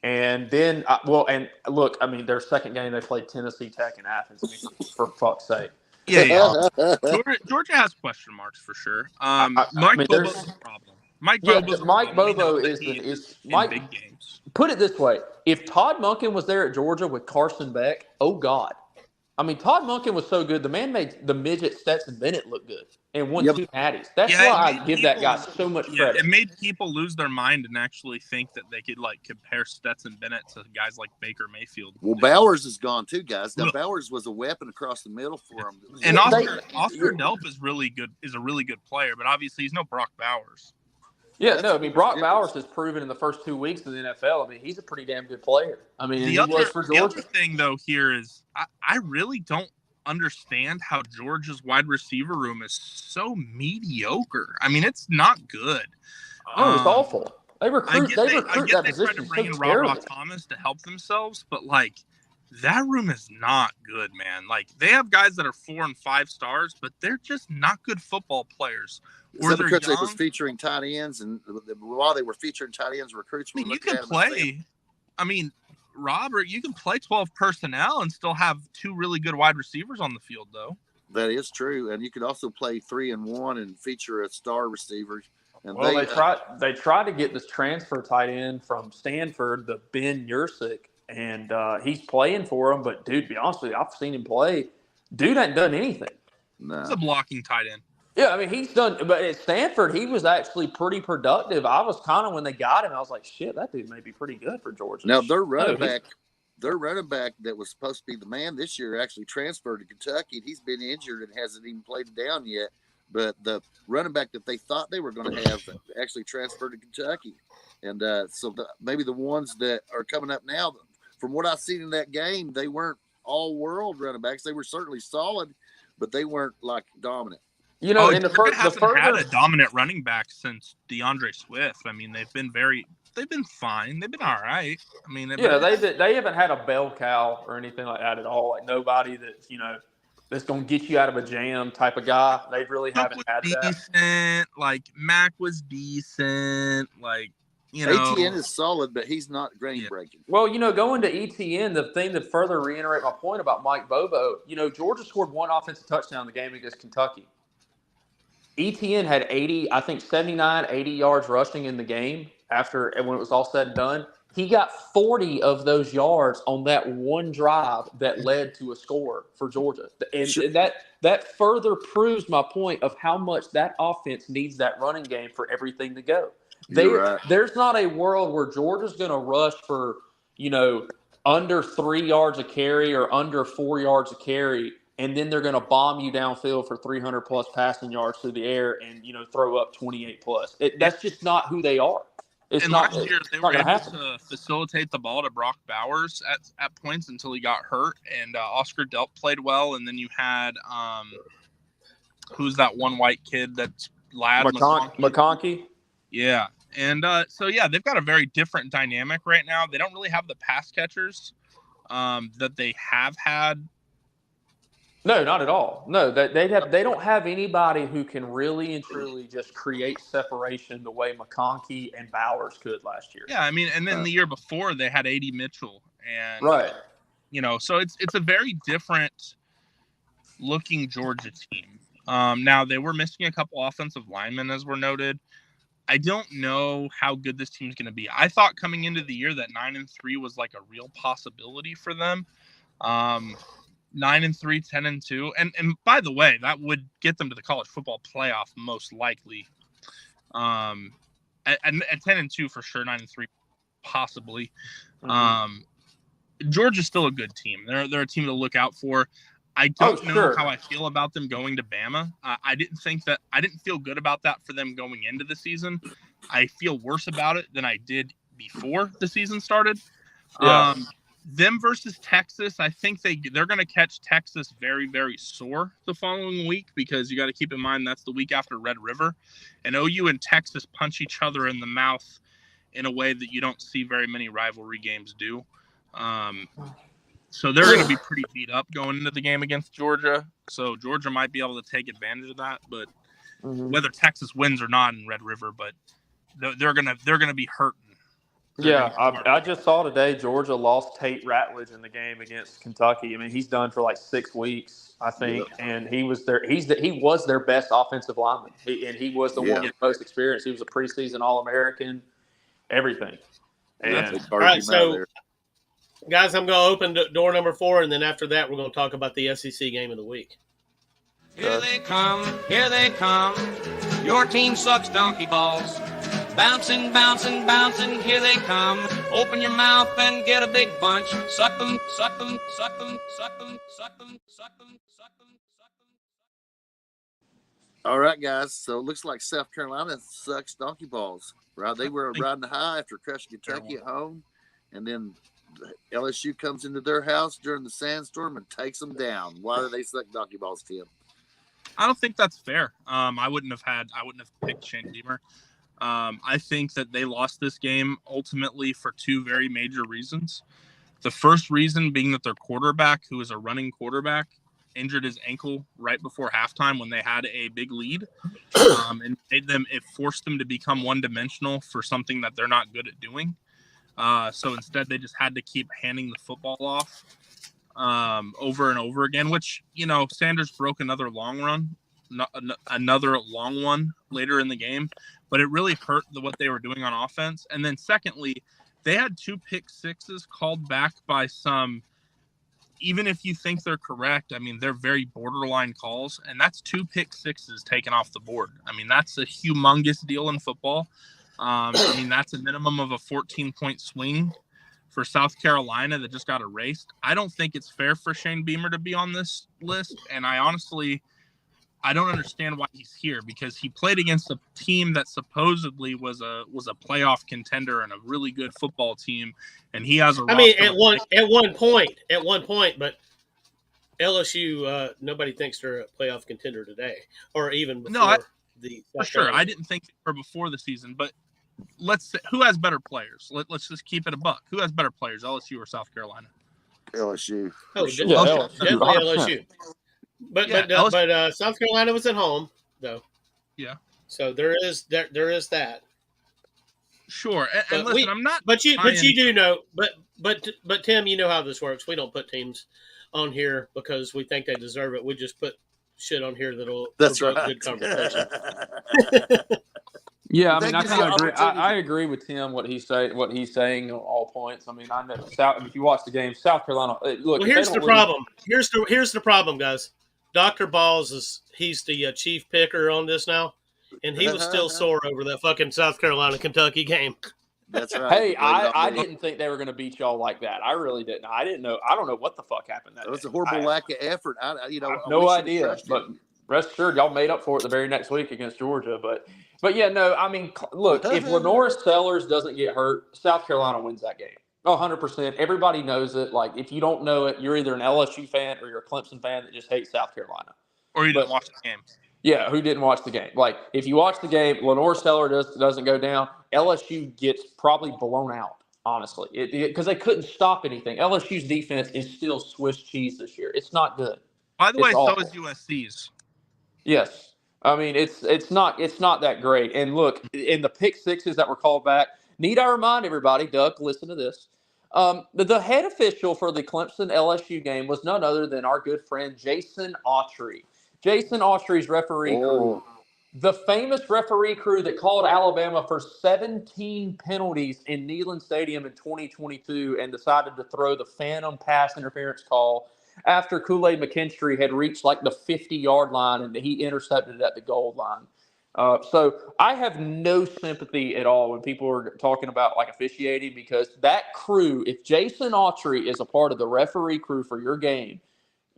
And then, look, I mean, their second game, they played Tennessee Tech in Athens. I mean, for fuck's sake. Yeah. Georgia has question marks for sure. Mike Bobo's a problem. Mike Bobo is big games. Put it this way: if Todd Monken was there at Georgia with Carson Beck, oh God. I mean, Todd Monken was so good. The man made the midget Stetson Bennett look good and won 2 natties. That's why I give that guy so much credit. It made people lose their mind and actually think that they could compare Stetson Bennett to guys like Baker Mayfield. Well, Bowers is gone too, guys. Now, Bowers was a weapon across the middle for him. And Oscar Delp is really good. Is a really good player, but obviously he's no Brock Bowers. Yeah, no, I mean, Brock Bowers has proven in the first 2 weeks of the NFL. I mean, he's a pretty damn good player. I mean, the other thing, though, here is I really don't understand how Georgia's wide receiver room is so mediocre. I mean, it's not good. Oh, it's awful. They recruit that position. They tried to bring in Robert Thomas to help themselves, but, that room is not good, man. They have guys that are 4 and 5 stars, but they're just not good football players. Is that because they was featuring tight ends, and while they were featuring tight ends, recruits were you can play. I mean, Robert, you can play 12 personnel and still have 2 really good wide receivers on the field, though. That is true, and you could also play 3 and 1 and feature a star receiver. And they tried to get this transfer tight end from Stanford, the Ben Yurcik, and he's playing for him. But dude, to be honest with you, I've seen him play. Dude hasn't done anything. No. He's a blocking tight end. Yeah, I mean, he's done, but at Stanford, he was actually pretty productive. I was kind of, when they got him, I was like, shit, that dude may be pretty good for Georgia. Now, their running back that was supposed to be the man this year actually transferred to Kentucky, and he's been injured and hasn't even played down yet. But the running back that they thought they were going to have actually transferred to Kentucky. And maybe the ones that are coming up now, from what I've seen in that game, they weren't all-world running backs. They were certainly solid, but they weren't, dominant. Georgia hasn't had a dominant running back since DeAndre Swift. I mean, they've been fine. They've been all right. I mean, they haven't had a bell cow or anything like that at all. Nobody that, that's going to get you out of a jam type of guy. They really haven't had that. Mac was decent. ATN is solid, but he's not grain-breaking. Well, going to ETN, the thing that further reiterate my point about Mike Bobo, Georgia scored 1 offensive touchdown in the game against Kentucky. ETN had 79, 80 yards rushing in the game when it was all said and done. He got 40 of those yards on that one drive that led to a score for Georgia. And that further proves my point of how much that offense needs that running game for everything to go. There's not a world where Georgia's going to rush for, under 3 yards a carry or under 4 yards a carry, and then they're going to bomb you downfield for 300-plus passing yards through the air and, throw up 28-plus. That's just not who they are. Last year, they were able to facilitate the ball to Brock Bowers at points until he got hurt, and Oscar Delp played well. And then you had who's that one white kid that's lad? McConkey? Yeah. And they've got a very different dynamic right now. They don't really have the pass catchers that they have had. No, not at all. No, they don't have anybody who can really and truly just create separation the way McConkey and Bowers could last year. Yeah, I mean, and then the year before they had A.D. Mitchell, and right, so it's a very different looking Georgia team. Now they were missing a couple offensive linemen, as were noted. I don't know how good this team's going to be. I thought coming into the year that 9-3 was a real possibility for them. 9-3, 10-2, and by the way, that would get them to the college football playoff most likely. At 10-2 for sure, 9-3 possibly. Georgia's still a good team. They're a team to look out for. I don't know how I feel about them going to Bama. I didn't feel good about that for them going into the season. I feel worse about it than I did before the season started. Yeah. Them versus Texas, I think they're going to catch Texas very, very sore the following week, because you got to keep in mind that's the week after Red River, and OU and Texas punch each other in the mouth in a way that you don't see very many rivalry games do. So they're going to be pretty beat up going into the game against Georgia. So Georgia might be able to take advantage of that, but whether Texas wins or not in Red River, but they're going to be hurting. Yeah, I just saw today Georgia lost Tate Ratledge in the game against Kentucky. I mean, he's done for like 6 weeks, I think, and he was he was their best offensive lineman, he was the one with most experience. He was a preseason All-American, everything. And all right, so guys, I'm going to open door number 4, and then after that, we're going to talk about the SEC game of the week. Here they come, here they come. Your team sucks donkey balls. Bouncing, bouncing, bouncing, here they come. Open your mouth and get a big bunch. Suck them, suck them, suck them, suck them, suck them, suck them, suck them, suck them. All right, guys. So it looks like South Carolina sucks donkey balls, right? They were riding high after crushing Kentucky at home, and then LSU comes into their house during the sandstorm and takes them down. Why do they suck donkey balls, Tim? I don't think that's fair. I wouldn't have picked Shane Beamer. I think that they lost this game ultimately for 2 very major reasons. The first reason being that their quarterback, who is a running quarterback, injured his ankle right before halftime when they had a big lead, and it forced them to become one-dimensional for something that they're not good at doing. So instead, they just had to keep handing the football off over and over again, which, Sanders broke another long one later in the game, but it really hurt what they were doing on offense. And then secondly, they had 2 pick sixes called back by some, even if you think they're correct, I mean, they're very borderline calls, and that's 2 pick sixes taken off the board. I mean, that's a humongous deal in football. I mean, that's a minimum of a 14-point swing for South Carolina that just got erased. I don't think it's fair for Shane Beamer to be on this list, and I don't understand why he's here, because he played against a team that supposedly was a playoff contender and a really good football team, and he has a. I mean, at one point, but LSU, nobody thinks they're a playoff contender today, or even before for sure. I didn't think they were before the season, but let's say, who has better players? Let's just keep it a buck. Who has better players, LSU or South Carolina? LSU. Oh, definitely LSU. But South Carolina was at home, though. Yeah. So there is that. Sure, and listen, I'm not. But you do know. But Tim, you know how this works. We don't put teams on here because we think they deserve it. We just put shit on here that'll provoke good conversation. Yeah, I mean, I kind of agree. I agree with Tim what he's saying on all points. I mean, I know if you watch the game, South Carolina. Look, well, here's the problem. Here's the problem, guys. Dr. Balls he's the chief picker on this now, and he was still sore over that fucking South Carolina Kentucky game. That's right. Hey, I didn't think they were going to beat y'all like that. I really didn't. I didn't know. I don't know what the fuck happened that day. It was a horrible lack of effort. I have no idea, but rest assured, y'all made up for it the very next week against Georgia. But yeah, no, I mean, look, if Lenora Sellers doesn't get hurt, South Carolina wins that game. 100%. Everybody knows it. Like, if you don't know it, you're either an LSU fan or you're a Clemson fan that just hates South Carolina. Or you didn't watch the game. Yeah, who didn't watch the game? Like, if you watch the game, Lenore Sellers doesn't go down. LSU gets probably blown out, honestly, because they couldn't stop anything. LSU's defense is still Swiss cheese this year. It's not good. By the way, so is USC's. Yes. I mean, it's not that great. And look, in the pick sixes that were called back, need I remind everybody, Doug, listen to this. The head official for the Clemson LSU game was none other than our good friend Jason Autry. Jason Autry's referee crew. The famous referee crew that called Alabama for 17 penalties in Neyland Stadium in 2022 and decided to throw the phantom pass interference call after Kool-Aid McKinstry had reached like the 50-yard line and he intercepted it at the goal line. So I have no sympathy at all when people are talking about like officiating, because that crew, if Jason Autry is a part of the referee crew for your game,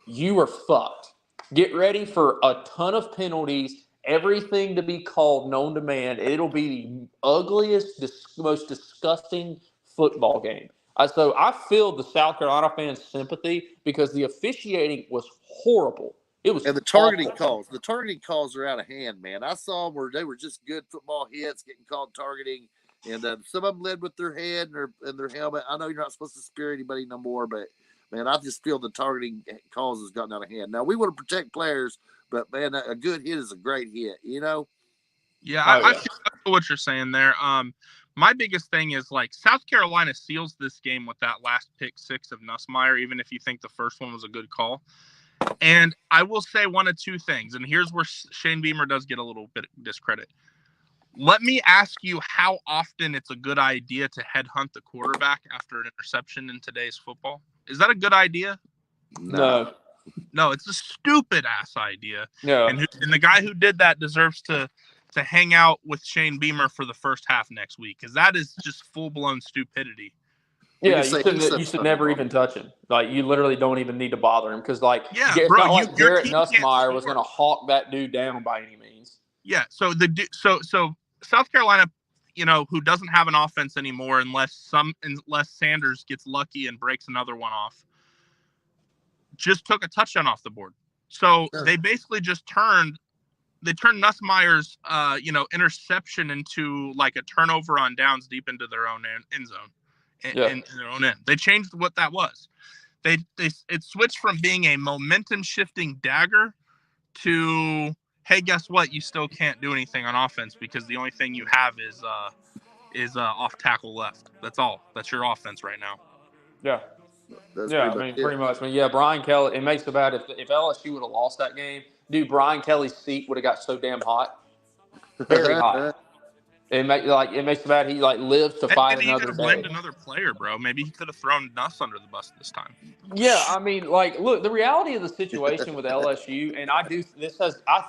you are fucked. Get ready for a ton of penalties everything to be called known to man. It'll be the ugliest, most disgusting football game. So I feel the South Carolina fans' sympathy because the officiating was horrible. It was and the targeting calls. The targeting calls are out of hand, man. I saw them where they were just good football hits getting called targeting, and some of them led with their head and their helmet. I know you're not supposed to spear anybody no more, but man, I just feel the targeting calls has gotten out of hand. Now we want to protect players, but man, a good hit is a great hit. You know. Yeah, I feel what you're saying there. My biggest thing is like South Carolina seals this game with that last pick 6 of Nussmeier, even if you think the first one was a good call. And I will say one of two things, and here's where Shane Beamer does get a little bit discredit. Let me ask you how often it's a good idea to headhunt the quarterback after an interception in today's football. Is that a good idea? No. No, it's a stupid ass idea. Yeah. And the guy who did that deserves to hang out with Shane Beamer for the first half next week, because that is just full-blown stupidity. Yeah, you should never even touch him. Like, you literally don't even need to bother him because, like, it's not like Garrett Nussmeier was going to hawk that dude down by any means. Yeah, so South Carolina, who doesn't have an offense anymore unless Sanders gets lucky and breaks another one off, just took a touchdown off the board. So they basically just turned Nussmeier's interception into like a turnover on downs deep into their own end zone. In their own end. They changed what that was. It switched from being a momentum shifting dagger to, hey, guess what? You still can't do anything on offense because the only thing you have is off tackle left. That's all. That's your offense right now. Yeah. Pretty much. Brian Kelly. It makes it bad if LSU would have lost that game, dude. Brian Kelly's seat would have got so damn hot, very hot. It makes it bad. He lives to fight another day. He blamed another player, bro. Maybe he could have thrown Nuss under the bus this time. Yeah, look, the reality of the situation with LSU, and I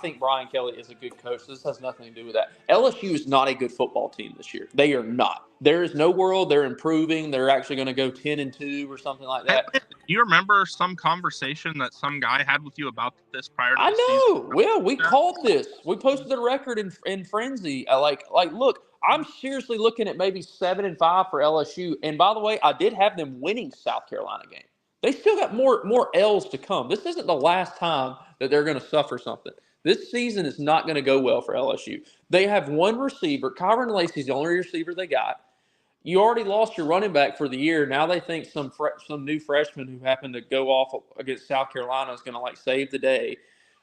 think Brian Kelly is a good coach. This has nothing to do with that. LSU is not a good football team this year. They are not. There is no world they're improving. They're actually going to go 10-2 or something like that. Do you remember some conversation that some guy had with you about this prior to the season? Well, we called this. We posted the record in Frenzy. Look, I'm seriously looking at maybe 7-5 for LSU. And by the way, I did have them winning South Carolina game. They still got more L's to come. This isn't the last time that they're going to suffer something. This season is not going to go well for LSU. They have one receiver. Kyron Lacey's the only receiver they got. You already lost your running back for the year. Now they think some new freshman who happened to go off against South Carolina is going to save the day.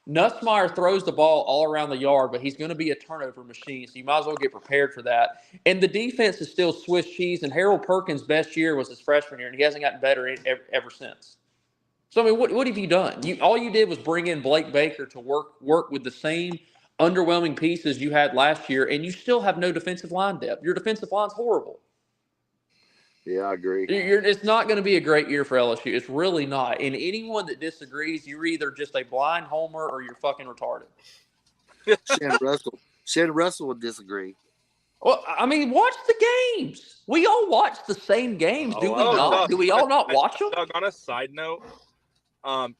Nussmeier throws the ball all around the yard, but he's going to be a turnover machine, so you might as well get prepared for that. And the defense is still Swiss cheese, and Harold Perkins' best year was his freshman year, and he hasn't gotten better ever since. So, what have you done? All you did was bring in Blake Baker to work with the same underwhelming pieces you had last year, and you still have no defensive line depth. Your defensive line's horrible. Yeah, I agree. It's not going to be a great year for LSU. It's really not. And anyone that disagrees, you're either just a blind homer or you're fucking retarded. Shannon Russell would disagree. Well, watch the games. We all watch the same games, do we not? Doug, do we all not watch them? Doug, on a side note,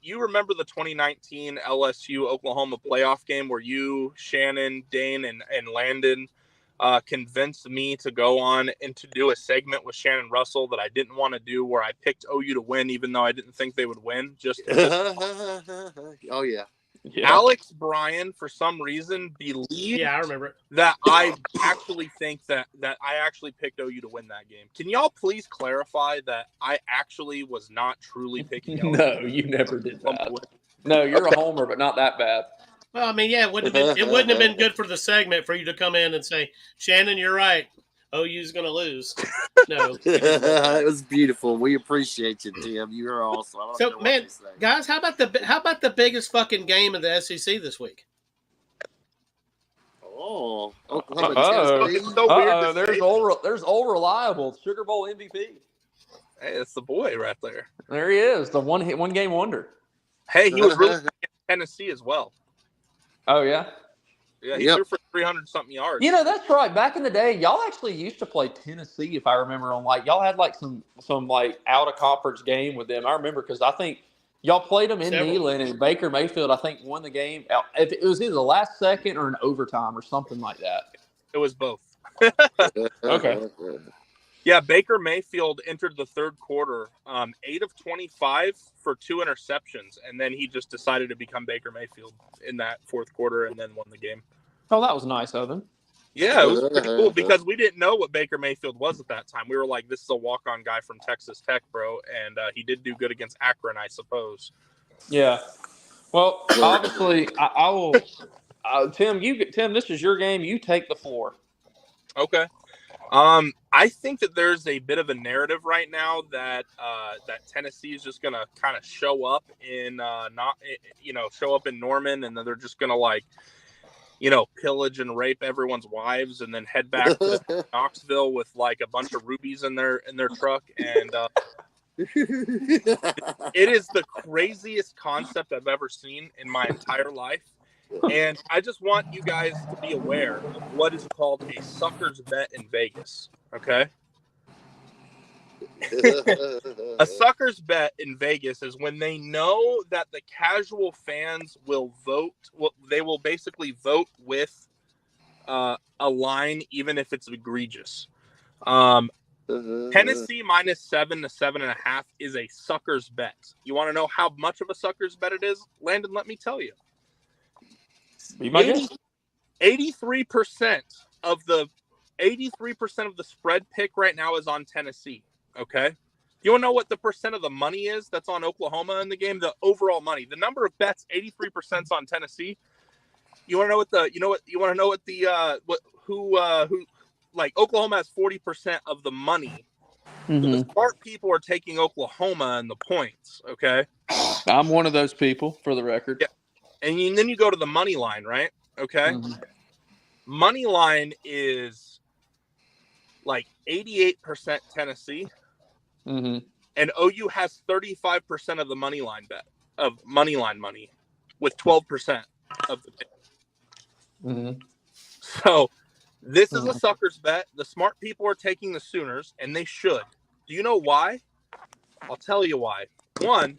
you remember the 2019 LSU-Oklahoma playoff game where you, Shannon, Dane, and Landon convinced me to go on and to do a segment with Shannon Russell that I didn't want to do, where I picked OU to win even though I didn't think they would win. Oh yeah. Alex Bryan, for some reason, believed I remember it. that I actually think that I actually picked OU to win that game. Can y'all please clarify that I actually was not truly picking OU? No, you never did that. No, you're a homer, but not that bad. Well, it wouldn't have been good for the segment for you to come in and say, Shannon, you're right. OU's going to lose. No. It was beautiful. We appreciate you, Tim. You are awesome. So, man, guys, how about the biggest fucking game of the SEC this week? Oh, it's so weird. There's old reliable Sugar Bowl MVP. Hey, it's the boy right there. There he is, the one game wonder. Hey, he was really in Tennessee as well. Oh yeah. Yeah, he threw for 300-something yards. That's right. Back in the day, y'all actually used to play Tennessee, if I remember on y'all had some out of conference game with them. I remember because I think Y'all played them in Several. Neyland, and Baker Mayfield, I think, won the game. If it was either the last second or an overtime or something like that. It was both. Okay. Yeah, Baker Mayfield entered the third quarter 8 of 25 for 2 interceptions, and then he just decided to become Baker Mayfield in that fourth quarter and then won the game. Oh, that was nice of him. Yeah, it was pretty cool because we didn't know what Baker Mayfield was at that time. We were like, this is a walk-on guy from Texas Tech, bro, and he did do good against Akron, I suppose. Yeah. Well, obviously, I will Tim, this is your game. You take the floor. Okay. I think that there's a bit of a narrative right now that that Tennessee is just gonna kind of show up in show up in Norman, and then they're just gonna pillage and rape everyone's wives, and then head back to Knoxville with like a bunch of rubies in their truck. And it is the craziest concept I've ever seen in my entire life. And I just want you guys to be aware of what is called a sucker's bet in Vegas. Okay. A sucker's bet in Vegas is when they know that the casual fans will vote. They will basically vote with a line, even if it's egregious. Tennessee -7 to 7.5 is a sucker's bet. You want to know how much of a sucker's bet it is? Landon, let me tell you. 83% of the spread pick right now is on Tennessee. Okay. You want to know what the percent of the money is that's on Oklahoma in the game? The overall money, the number of bets, 83% on Tennessee. You want to know like Oklahoma has 40% of the money. Mm-hmm. The smart people are taking Oklahoma and the points. Okay. I'm one of those people, for the record. Yeah. And then you go to the money line, right? Okay. Mm-hmm. Money line is like 88% Tennessee. Mm-hmm. And OU has 35% of the money line bet of money line money with 12% of the pick. Mm-hmm. So this is a sucker's bet. The smart people are taking the Sooners, and they should. Do you know why? I'll tell you why. One,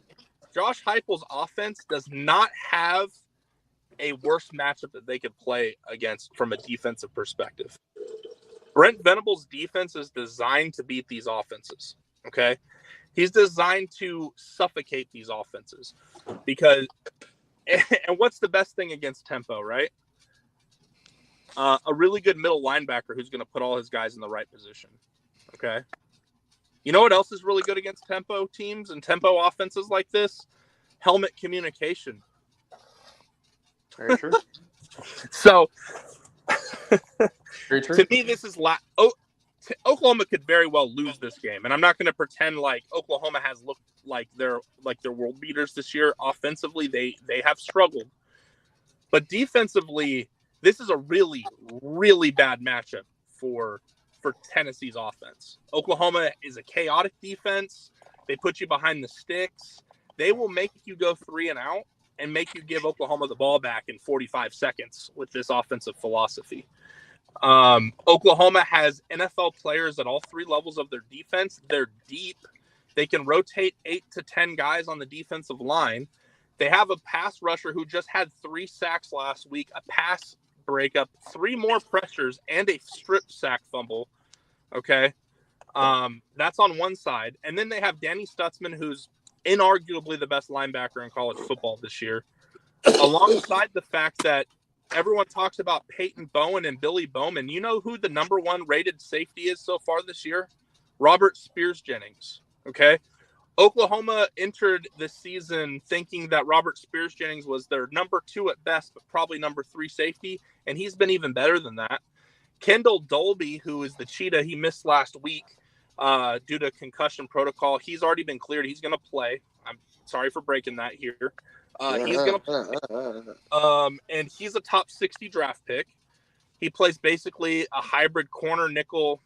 Josh Heupel's offense does not have a worse matchup that they could play against from a defensive perspective. Brent Venables' defense is designed to beat these offenses. Okay. He's designed to suffocate these offenses because, and what's the best thing against tempo, right? A really good middle linebacker who's going to put all his guys in the right position. Okay. You know what else is really good against tempo teams and tempo offenses like this? Helmet communication. Very true. So, very true. To me, this is Oklahoma could very well lose this game, and I'm not going to pretend like Oklahoma has looked like they're world beaters this year. Offensively, they have struggled, but defensively, this is a really, really bad matchup for Tennessee's offense. Oklahoma is a chaotic defense. They put you behind the sticks. They will make you go 3 and out and make you give Oklahoma the ball back in 45 seconds with this offensive philosophy. Oklahoma has NFL players at all 3 levels of their defense. They're deep. They can rotate 8 to 10 guys on the defensive line. They have a pass rusher who just had 3 sacks last week, a pass breakup, 3 more pressures, and a strip sack fumble. Okay. That's on one side. And then they have Danny Stutzman, who's inarguably the best linebacker in college football this year, alongside the fact that everyone talks about Peyton Bowen and Billy Bowman. You know who the number 1 rated safety is so far this year? Robert Spears-Jennings. Okay. Oklahoma entered the season thinking that Robert Spears-Jennings was their number 2 at best, but probably number 3 safety. And he's been even better than that. Kendall Dolby, who is the cheetah, he missed last week due to concussion protocol. He's already been cleared. He's going to play. I'm sorry for breaking that here. He's going to play. And he's a top 60 draft pick. He plays basically a hybrid corner nickel.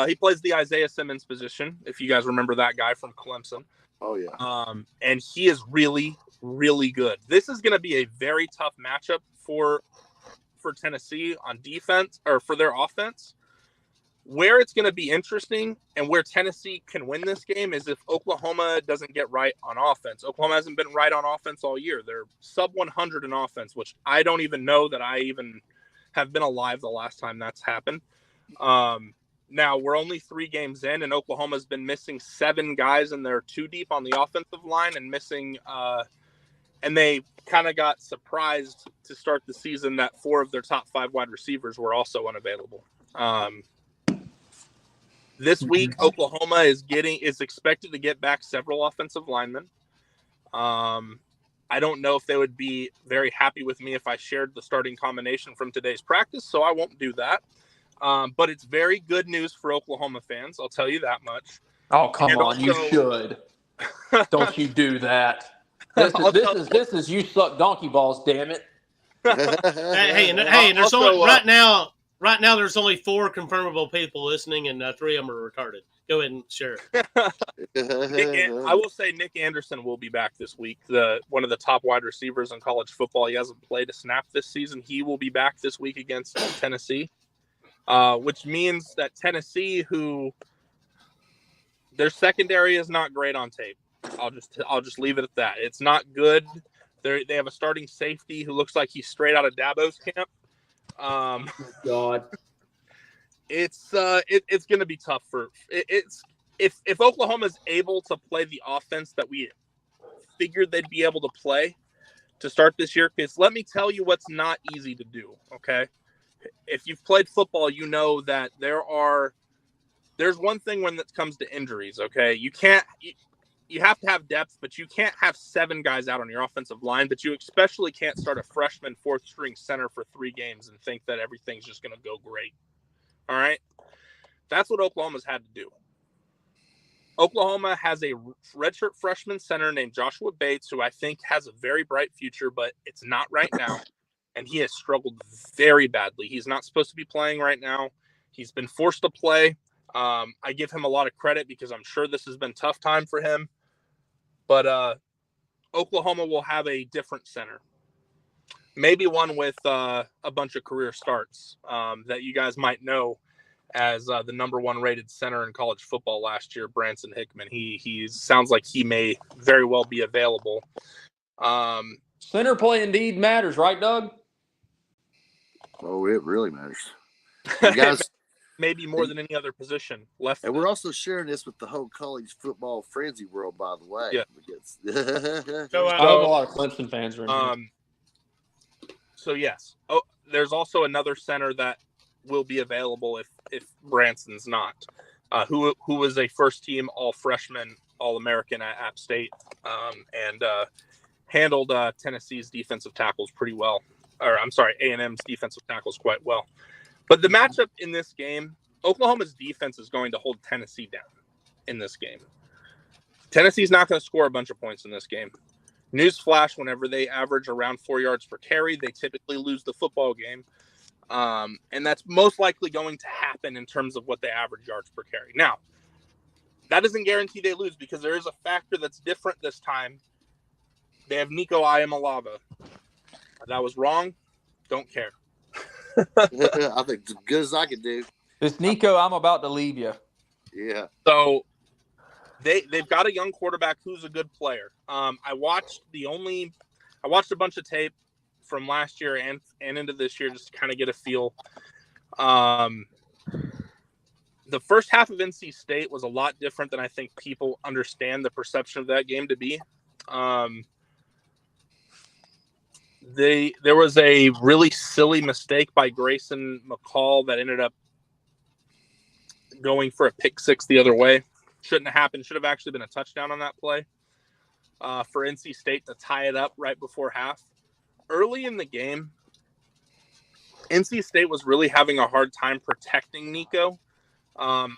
He plays the Isaiah Simmons position, if you guys remember that guy from Clemson. Oh, yeah. And he is really, really good. This is going to be a very tough matchup for Tennessee on defense, or for their offense. Where it's going to be interesting and where Tennessee can win this game is if Oklahoma doesn't get right on offense. Oklahoma hasn't been right on offense all year. They're sub 100 in offense, which I don't even know that I even have been alive the last time that's happened. Now, we're only 3 games in, and Oklahoma's been missing 7 guys, and they're 2 deep on the offensive line and missing and they kind of got surprised to start the season that 4 of their top 5 wide receivers were also unavailable. This week, Oklahoma is expected to get back several offensive linemen. I don't know if they would be very happy with me if I shared the starting combination from today's practice, so I won't do that. But it's very good news for Oklahoma fans. I'll tell you that much. Oh, come And on. You should. Don't you do that. This is you suck donkey balls, damn it. Hey, there's only right now there's only 4 confirmable people listening, and 3 of them are retarded. Go ahead and share it. I will say Nick Anderson will be back this week. One of the top wide receivers in college football. He hasn't played a snap this season. He will be back this week against Tennessee, which means that Tennessee, who their secondary is not great on tape. I'll just leave it at that. It's not good. They have a starting safety who looks like he's straight out of Dabo's camp. Oh God, it's going to be tough for if Oklahoma's able to play the offense that we figured they'd be able to play to start this year. Because let me tell you what's not easy to do. Okay, if you've played football, you know that there's one thing when it comes to injuries. Okay, you have to have depth, but you can't have 7 guys out on your offensive line, but you especially can't start a freshman 4th string center for 3 games and think that everything's just going to go great. All right. That's what Oklahoma's had to do. Oklahoma has a redshirt freshman center named Joshua Bates, who I think has a very bright future, but it's not right now. And he has struggled very badly. He's not supposed to be playing right now. He's been forced to play. I give him a lot of credit because I'm sure this has been a tough time for him. But Oklahoma will have a different center. Maybe one with a bunch of career starts that you guys might know as the number 1 rated center in college football last year, Branson Hickman. He sounds like he may very well be available. Center play indeed matters, right, Doug? Oh, it really matters. You guys, maybe more than any other position left. And we're also sharing this with the whole college football frenzy world, by the way. Yeah. So I have a lot of Clemson fans right now. So yes. Oh, there's also another center that will be available if Branson's not, who was a first-team all-freshman, all-American at App State, and handled Tennessee's defensive tackles pretty well. Or I'm sorry, A&M's defensive tackles quite well. But the matchup in this game, Oklahoma's defense is going to hold Tennessee down in this game. Tennessee's not going to score a bunch of points in this game. Newsflash, whenever they average around 4 yards per carry, they typically lose the football game. And that's most likely going to happen in terms of what they average yards per carry. Now, that doesn't guarantee they lose because there is a factor that's different this time. They have Nico Iamalava. That was wrong. Don't care. I think as good as I can do. This Nico, I'm about to leave you. Yeah. So they've got a young quarterback who's a good player. I watched a bunch of tape from last year and into this year just to kind of get a feel. The first half of NC State was a lot different than I think people understand the perception of that game to be. There was a really silly mistake by Grayson McCall that ended up going for a pick six the other way. Shouldn't have happened. Should have actually been a touchdown on that play for NC State to tie it up right before half. Early in the game, NC State was really having a hard time protecting Nico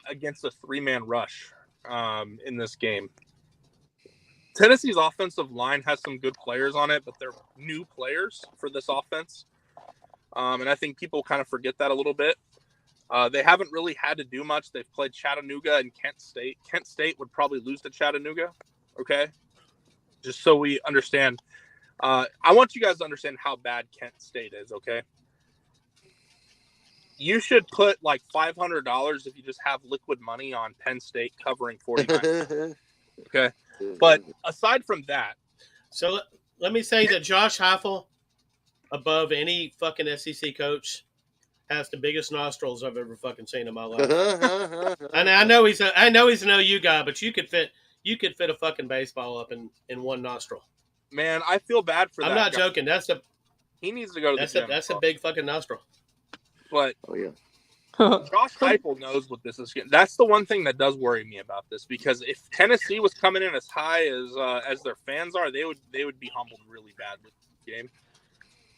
against a 3-man rush in this game. Tennessee's offensive line has some good players on it, but they're new players for this offense. And I think people kind of forget that a little bit. They haven't really had to do much. They've played Chattanooga and Kent State. Kent State would probably lose to Chattanooga, okay? Just so we understand. I want you guys to understand how bad Kent State is, okay? You should put like $500 if you just have liquid money on Penn State covering 49. Okay. But aside from that. So let me say that Josh Heupel, above any fucking SEC coach, has the biggest nostrils I've ever fucking seen in my life. And I know he's an OU guy, but you could fit a fucking baseball up in one nostril. Man, I feel bad for that. I'm not guy. joking. He needs to go to the gym. That's a big fucking nostril. But yeah. Josh Heupel knows what this is. That's the one thing that does worry me about this, because if Tennessee was coming in as high as their fans are, they would be humbled really bad with the game.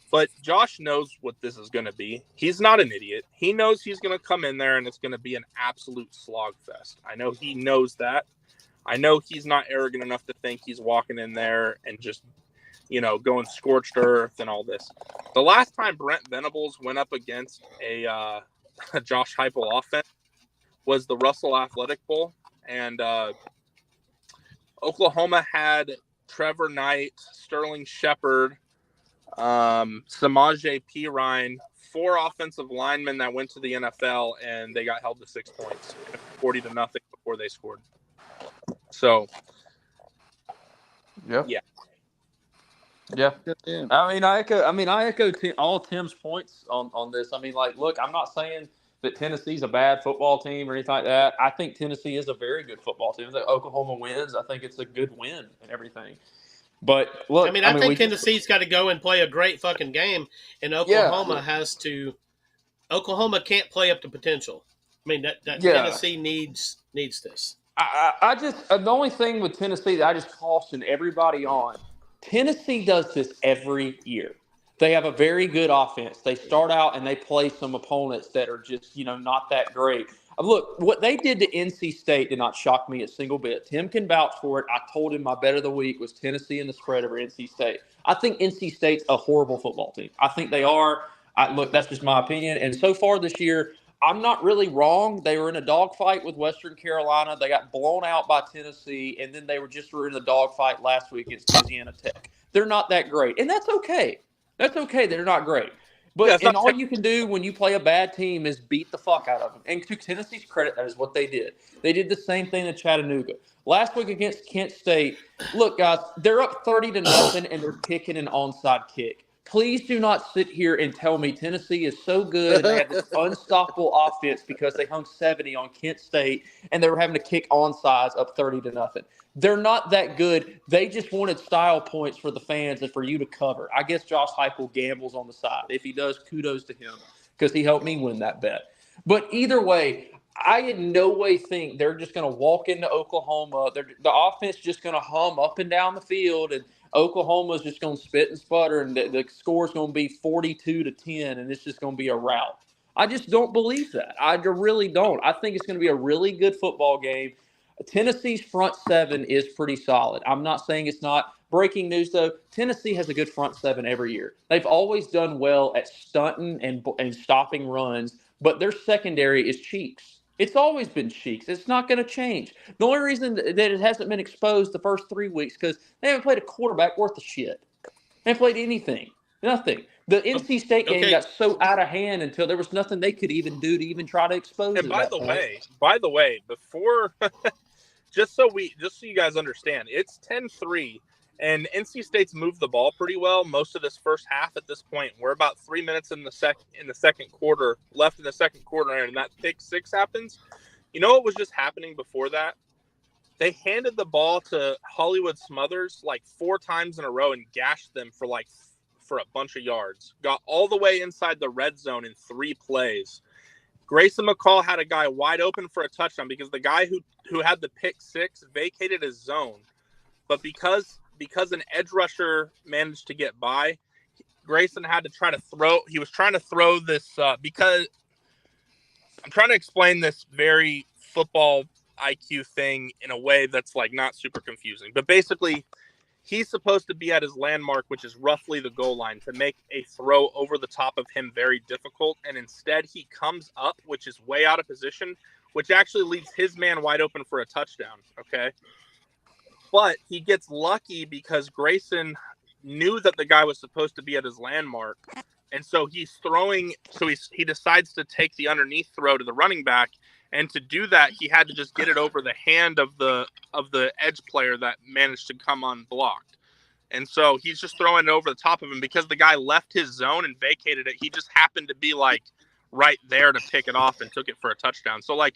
But Josh knows what this is going to be. He's not an idiot. He knows he's going to come in there and it's going to be an absolute slog fest. I know he knows that. I know he's not arrogant enough to think he's walking in there and just, going scorched earth and all this. The last time Brent Venables went up against a Josh Heupel offense was the Russell Athletic Bowl, and Oklahoma had Trevor Knight, Sterling Shepard, Samaje Perine, 4 offensive linemen that went to the NFL, and they got held to 6 points, 40-0 before they scored. So, yeah. I mean, I echo all Tim's points on this. I mean, look, I'm not saying that Tennessee's a bad football team or anything like that. I think Tennessee is a very good football team. If Oklahoma wins, I think it's a good win and everything. But look, I think Tennessee's got to go and play a great fucking game, and Oklahoma Oklahoma can't play up to potential. I mean, that Tennessee needs this. I just the only thing with Tennessee that I just caution everybody on, Tennessee does this every year. They have a very good offense. They start out and they play some opponents that are just, not that great. Look, what they did to NC State did not shock me a single bit. Tim can vouch for it. I told him my bet of the week was Tennessee in the spread over NC State. I think NC State's a horrible football team. I think they are. Look, that's just my opinion. And so far this year, I'm not really wrong. They were in a dogfight with Western Carolina. They got blown out by Tennessee, and then they were in a dogfight last week against Louisiana Tech. They're not that great, and that's okay. That's okay. They're not great. But all you can do when you play a bad team is beat the fuck out of them. And to Tennessee's credit, that is what they did. They did the same thing to Chattanooga. Last week against Kent State, look, guys, they're up 30-0, and they're kicking an onside kick. Please do not sit here and tell me Tennessee is so good and they have this unstoppable offense because they hung 70 on Kent State and they were having to kick onsides up 30-0. They're not that good. They just wanted style points for the fans and for you to cover. I guess Josh Heupel gambles on the side. If he does, kudos to him because he helped me win that bet. But either way, I in no way think they're just going to walk into Oklahoma. The offense is just going to hum up and down the field, and Oklahoma's just going to spit and sputter, and the score's going to be 42-10, and it's just going to be a rout. I just don't believe that. I really don't. I think it's going to be a really good football game. Tennessee's front seven is pretty solid. I'm not saying it's not. Breaking news, though, Tennessee has a good front seven every year. They've always done well at stunting and stopping runs, but their secondary is cheeks. It's always been cheeks. It's not going to change. The only reason that it hasn't been exposed the first 3 weeks because they haven't played a quarterback worth of shit. They haven't played anything. Nothing. The NC State game got so out of hand until there was nothing they could even do to even try to expose it. And by the way, before just so you guys understand, it's 10-3. And NC State's moved the ball pretty well most of this first half at this point. We're about 3 minutes in the second quarter, left in the second quarter, and that pick six happens. You know what was just happening before that? They handed the ball to Hollywood Smothers like 4 times in a row and gashed them for a bunch of yards. Got all the way inside the red zone in 3 plays. Grayson McCall had a guy wide open for a touchdown because the guy who had the pick six vacated his zone. But because an edge rusher managed to get by, Grayson had to try to throw. He was trying to throw this because I'm trying to explain this very football IQ thing in a way that's like not super confusing. But basically, he's supposed to be at his landmark, which is roughly the goal line, to make a throw over the top of him very difficult. And instead, he comes up, which is way out of position, which actually leaves his man wide open for a touchdown. Okay. But he gets lucky because Grayson knew that the guy was supposed to be at his landmark, And so he's throwing. So he decides to take the underneath throw to the running back, and to do that, he had to just get it over the hand of the edge player that managed to come unblocked. And so he's just throwing it over the top of him because the guy left his zone and vacated it. He just happened to be like right there to pick it off and took it for a touchdown. So like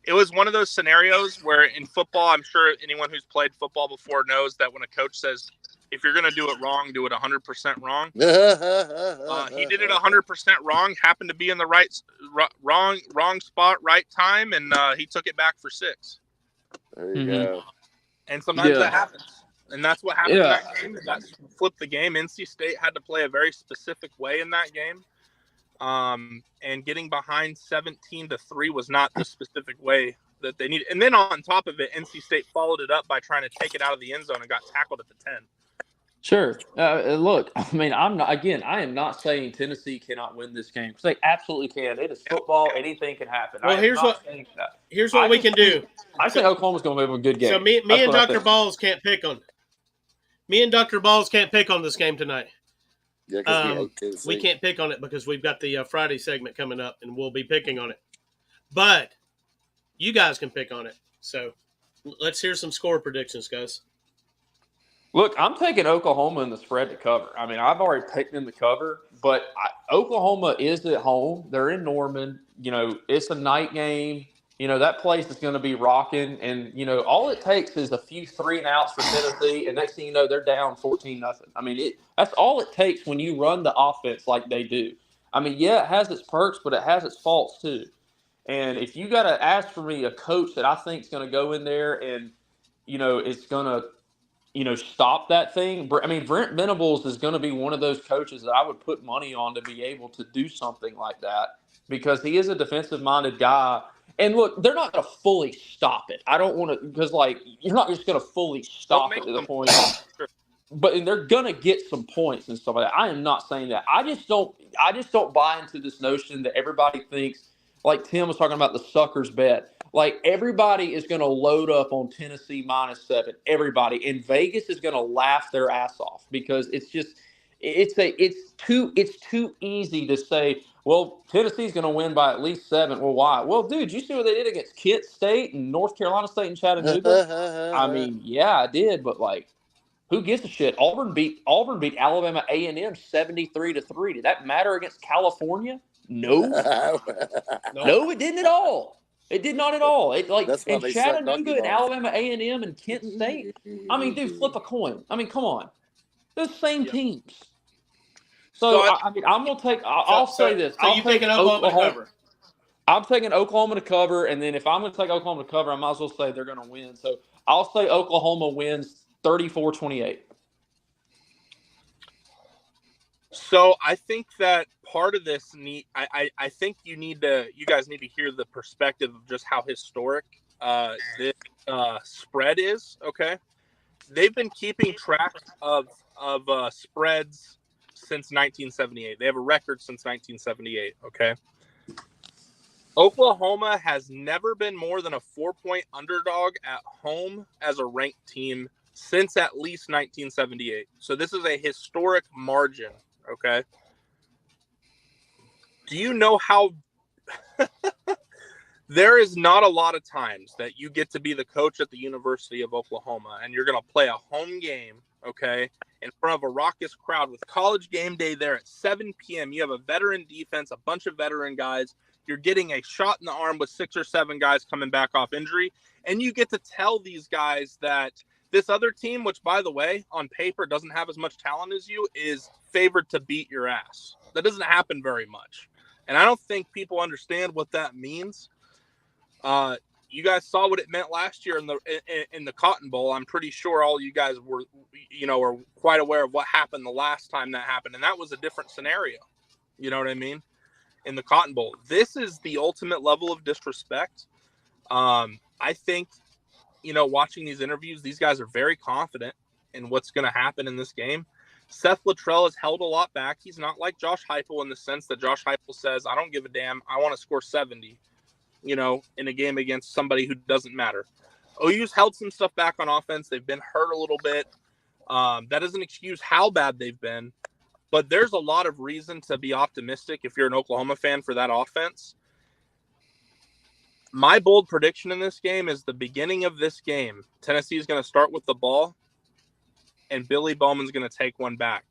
it was one of those scenarios where in football, I'm sure anyone who's played football before knows that when a coach says, if you're going to do it wrong, do it 100% wrong. He did it 100% wrong, happened to be in the wrong spot, right time, and he took it back for 6. There you go. And sometimes that happens. And that's what happened in that game. That flipped the game. NC State had to play a very specific way in that game. And getting behind 17-3 was not the specific way that they needed. And then on top of it, NC State followed it up by trying to take it out of the end zone and got tackled at the 10. Sure. Look, I mean, I am not saying Tennessee cannot win this game because they absolutely can. It is football. Anything can happen. Well, here's what we can do. I think Oklahoma's going to have a good game. So me and Dr. Balls can't pick on. Me and Dr. Balls can't pick on this game tonight. Yeah, we can't pick on it because we've got the Friday segment coming up, and we'll be picking on it. But you guys can pick on it. So let's hear some score predictions, guys. Look, I'm taking Oklahoma in the spread to cover. I mean, I've already picked them to cover, but Oklahoma is at home. They're in Norman. You know, it's a night game. You know, that place is going to be rocking. And, you know, all it takes is a few 3-and-outs for Tennessee, and next thing you know, they're down 14-0. I mean, that's all it takes when you run the offense like they do. I mean, yeah, it has its perks, but it has its faults too. And if you got to ask for me a coach that I think is going to go in there and, you know, it's going to, you know, stop that thing. I mean, Brent Venables is going to be one of those coaches that I would put money on to be able to do something like that because he is a defensive-minded guy. And look, they're not going to fully stop it. I don't want to, because like you're not just going to fully stop it to the point. But they're going to get some points and stuff like that. I am not saying that. I just don't buy into this notion that everybody thinks, like Tim was talking about the suckers bet. Like everybody is going to load up on Tennessee -7. Everybody, and Vegas is going to laugh their ass off because it's too easy to say, well, Tennessee's going to win by at least 7. Well, why? Well, dude, you see what they did against Kent State and North Carolina State and Chattanooga? I mean, yeah, I did, but like, who gives a shit? Auburn beat Alabama A&M 73-3. Did that matter against California? No. No, it didn't at all. It did not at all. It like in Chattanooga and Alabama A&M and Kent State. I mean, dude, flip a coin. I mean, come on. They're the same teams. So I mean, I'm gonna take. I'll say this. So you taking Oklahoma to cover? I'm taking Oklahoma to cover, and then if I'm gonna take Oklahoma to cover, I might as well say they're gonna win. So I'll say Oklahoma wins 34-28. So I think that part of this I think you guys need to hear the perspective of just how historic this spread is. Okay, they've been keeping track of spreads since 1978. They have a record since 1978. Okay, Oklahoma has never been more than a 4-point underdog at home as a ranked team since at least 1978. So this is a historic margin. Okay. Do you know how there is not a lot of times that you get to be the coach at the University of Oklahoma and you're going to play a home game, okay, in front of a raucous crowd with college game day there at 7 p.m. You have a veteran defense, a bunch of veteran guys. You're getting a shot in the arm with 6 or 7 guys coming back off injury. And you get to tell these guys that this other team, which, by the way, on paper doesn't have as much talent as you, is favored to beat your ass. That doesn't happen very much. And I don't think people understand what that means. You guys saw what it meant last year in the Cotton Bowl. I'm pretty sure all you guys were quite aware of what happened the last time that happened. And that was a different scenario. You know what I mean? In the Cotton Bowl. This is the ultimate level of disrespect. I think, watching these interviews, these guys are very confident in what's going to happen in this game. Seth Luttrell has held a lot back. He's not like Josh Heupel in the sense that Josh Heupel says, I don't give a damn. I want to score 70, in a game against somebody who doesn't matter. OU's held some stuff back on offense. They've been hurt a little bit. That doesn't excuse how bad they've been. but there's a lot of reason to be optimistic if you're an Oklahoma fan for that offense. My bold prediction in this game is the beginning of this game, Tennessee is going to start with the ball, and Billy Bowman's going to take one back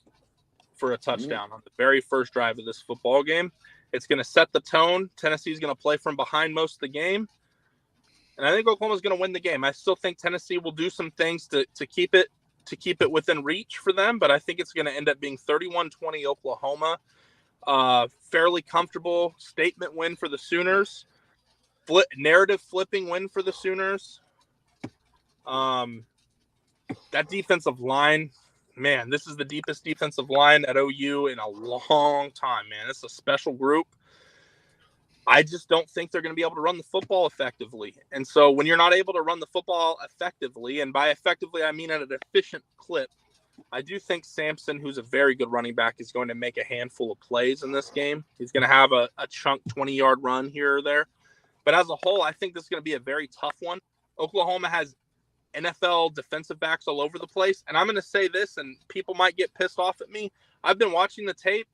for a touchdown on the very first drive of this football game. It's going to set the tone. Tennessee's going to play from behind most of the game. And I think Oklahoma's going to win the game. I still think Tennessee will do some things to keep it within reach for them, but I think it's going to end up being 31-20 Oklahoma. Fairly comfortable statement win for the Sooners. Narrative flipping win for the Sooners. That defensive line, man, this is the deepest defensive line at OU in a long time, man. It's a special group. I just don't think they're going to be able to run the football effectively. And so when you're not able to run the football effectively, and by effectively I mean at an efficient clip, I do think Sampson, who's a very good running back, is going to make a handful of plays in this game. He's going to have a chunk 20-yard run here or there. But as a whole, I think this is going to be a very tough one. Oklahoma has NFL defensive backs all over the place. And I'm going to say this, and people might get pissed off at me. I've been watching the tape.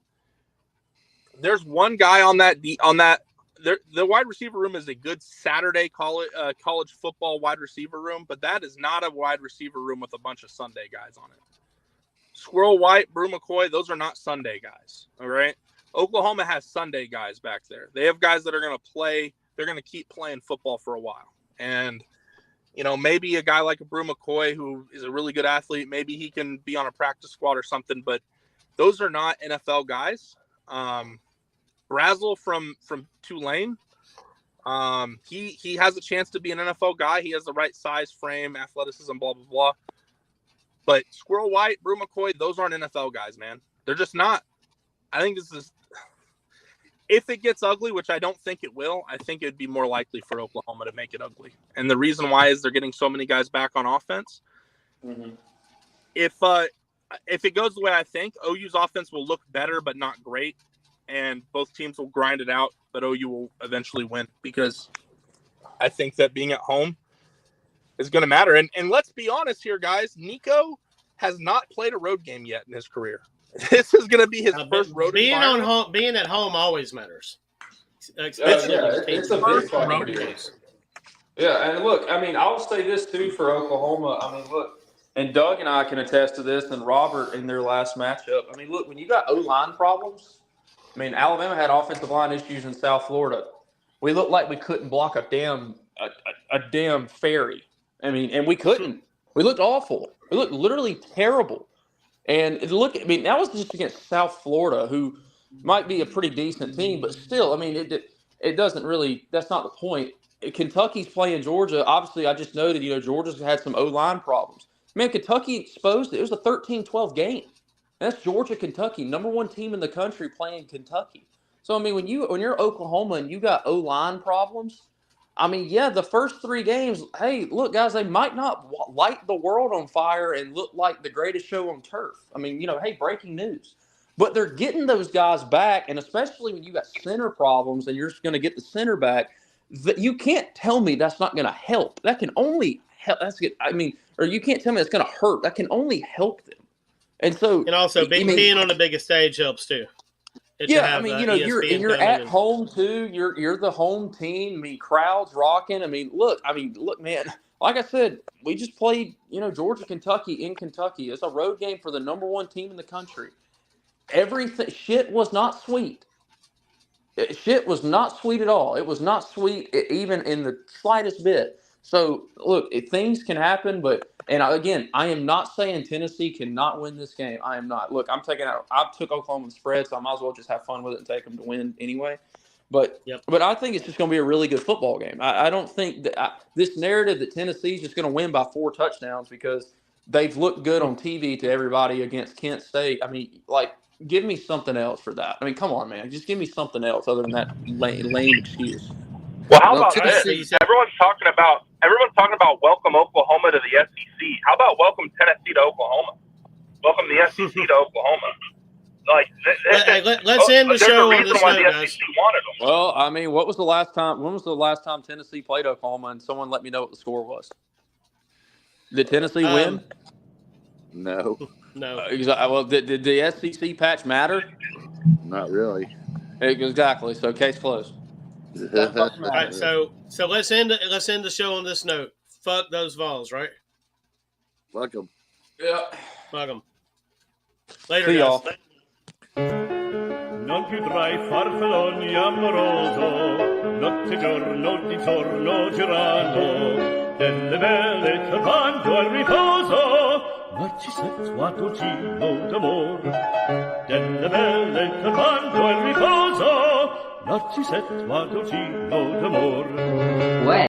There's one guy on that the wide receiver room is a good Saturday college football wide receiver room, but that is not a wide receiver room with a bunch of Sunday guys on it. Squirrel White, Brew McCoy, those are not Sunday guys, all right? Oklahoma has Sunday guys back there. They have guys that are going to play. They're going to keep playing football for a while. And, you know, maybe a guy like a Brew McCoy, who is a really good athlete, maybe he can be on a practice squad or something, but those are not NFL guys. Brazel from Tulane, he has a chance to be an NFL guy. He has the right size, frame, athleticism, blah, blah, blah. But Squirrel White, Brew McCoy, those aren't NFL guys, man. They're just not. I think this is – if it gets ugly, which I don't think it will, I think it would be more likely for Oklahoma to make it ugly. And the reason why is they're getting so many guys back on offense. Mm-hmm. If it goes the way I think, OU's offense will look better but not great. And both teams will grind it out, but OU will eventually win because I think that being at home is going to matter. And let's be honest here, guys. Nico has not played a road game yet in his career. This is going to be his first road being environment. on home, being at home always matters. Especially it's a big road games. Yeah, and look, I mean, I'll say this too for Oklahoma. I mean, look, and Doug and I can attest to this, and Robert in their last matchup. I mean, look, when you got O-line problems, I mean, Alabama had offensive line issues in South Florida. We looked like we couldn't block a damn ferry. I mean, and we couldn't. We looked awful. We looked literally terrible. And look, I mean, that was just against South Florida, who might be a pretty decent team, but still, I mean, it doesn't really. That's not the point. Kentucky's playing Georgia. Obviously, I just noted, Georgia's had some O-line problems. Man, Kentucky exposed it. It was a 13-12 game. That's Georgia, Kentucky, number one team in the country playing Kentucky. So, I mean, when you're Oklahoma and you got O-line problems, I mean, yeah, the first three games, hey, look, guys, they might not light the world on fire and look like the greatest show on turf. I mean, hey, breaking news. But they're getting those guys back, and especially when you got center problems and you're going to get the center back, you can't tell me that's not going to help. That can only help. Or you can't tell me it's going to hurt. That can only help them. And also being on the biggest stage helps too. Yeah, I mean, you're at home too. You're the home team. I mean, crowds rocking. I mean, look, man. Like I said, we just played, Georgia, Kentucky in Kentucky. It's a road game for the number one team in the country. Everything shit was not sweet. Shit was not sweet at all. It was not sweet even in the slightest bit. So look, things can happen, and again, I am not saying Tennessee cannot win this game. I am not. Look, I took Oklahoma spread, so I might as well just have fun with it and take them to win anyway. But I think it's just going to be a really good football game. I don't think that this narrative that Tennessee's just going to win by 4 touchdowns because they've looked good on TV to everybody against Kent State. I mean, give me something else for that. I mean, come on, man. Just give me something else other than that lame excuse. Well, how about this? Everyone's talking about welcome Oklahoma to the SEC. How about welcome Tennessee to Oklahoma? Welcome the SEC to Oklahoma. Let's end the show on this note, guys. Well, I mean, when was the last time Tennessee played Oklahoma? And someone let me know what the score was. Did Tennessee win? No. No. Exactly. Well, did the SEC patch matter? Not really. Exactly. So case closed. That fucking All right, so let's end the show on this note. Fuck those Vols, right? Fuck them. Yeah. Fuck them. Later, See y'all. guys. Non più tra i farfalloni amoroso, notte giorno di torno girano, delle belle turbando al riposo, ma ci settuato giro d'amor. Delle belle turbando al riposo, ma ci settuato giro d'amor.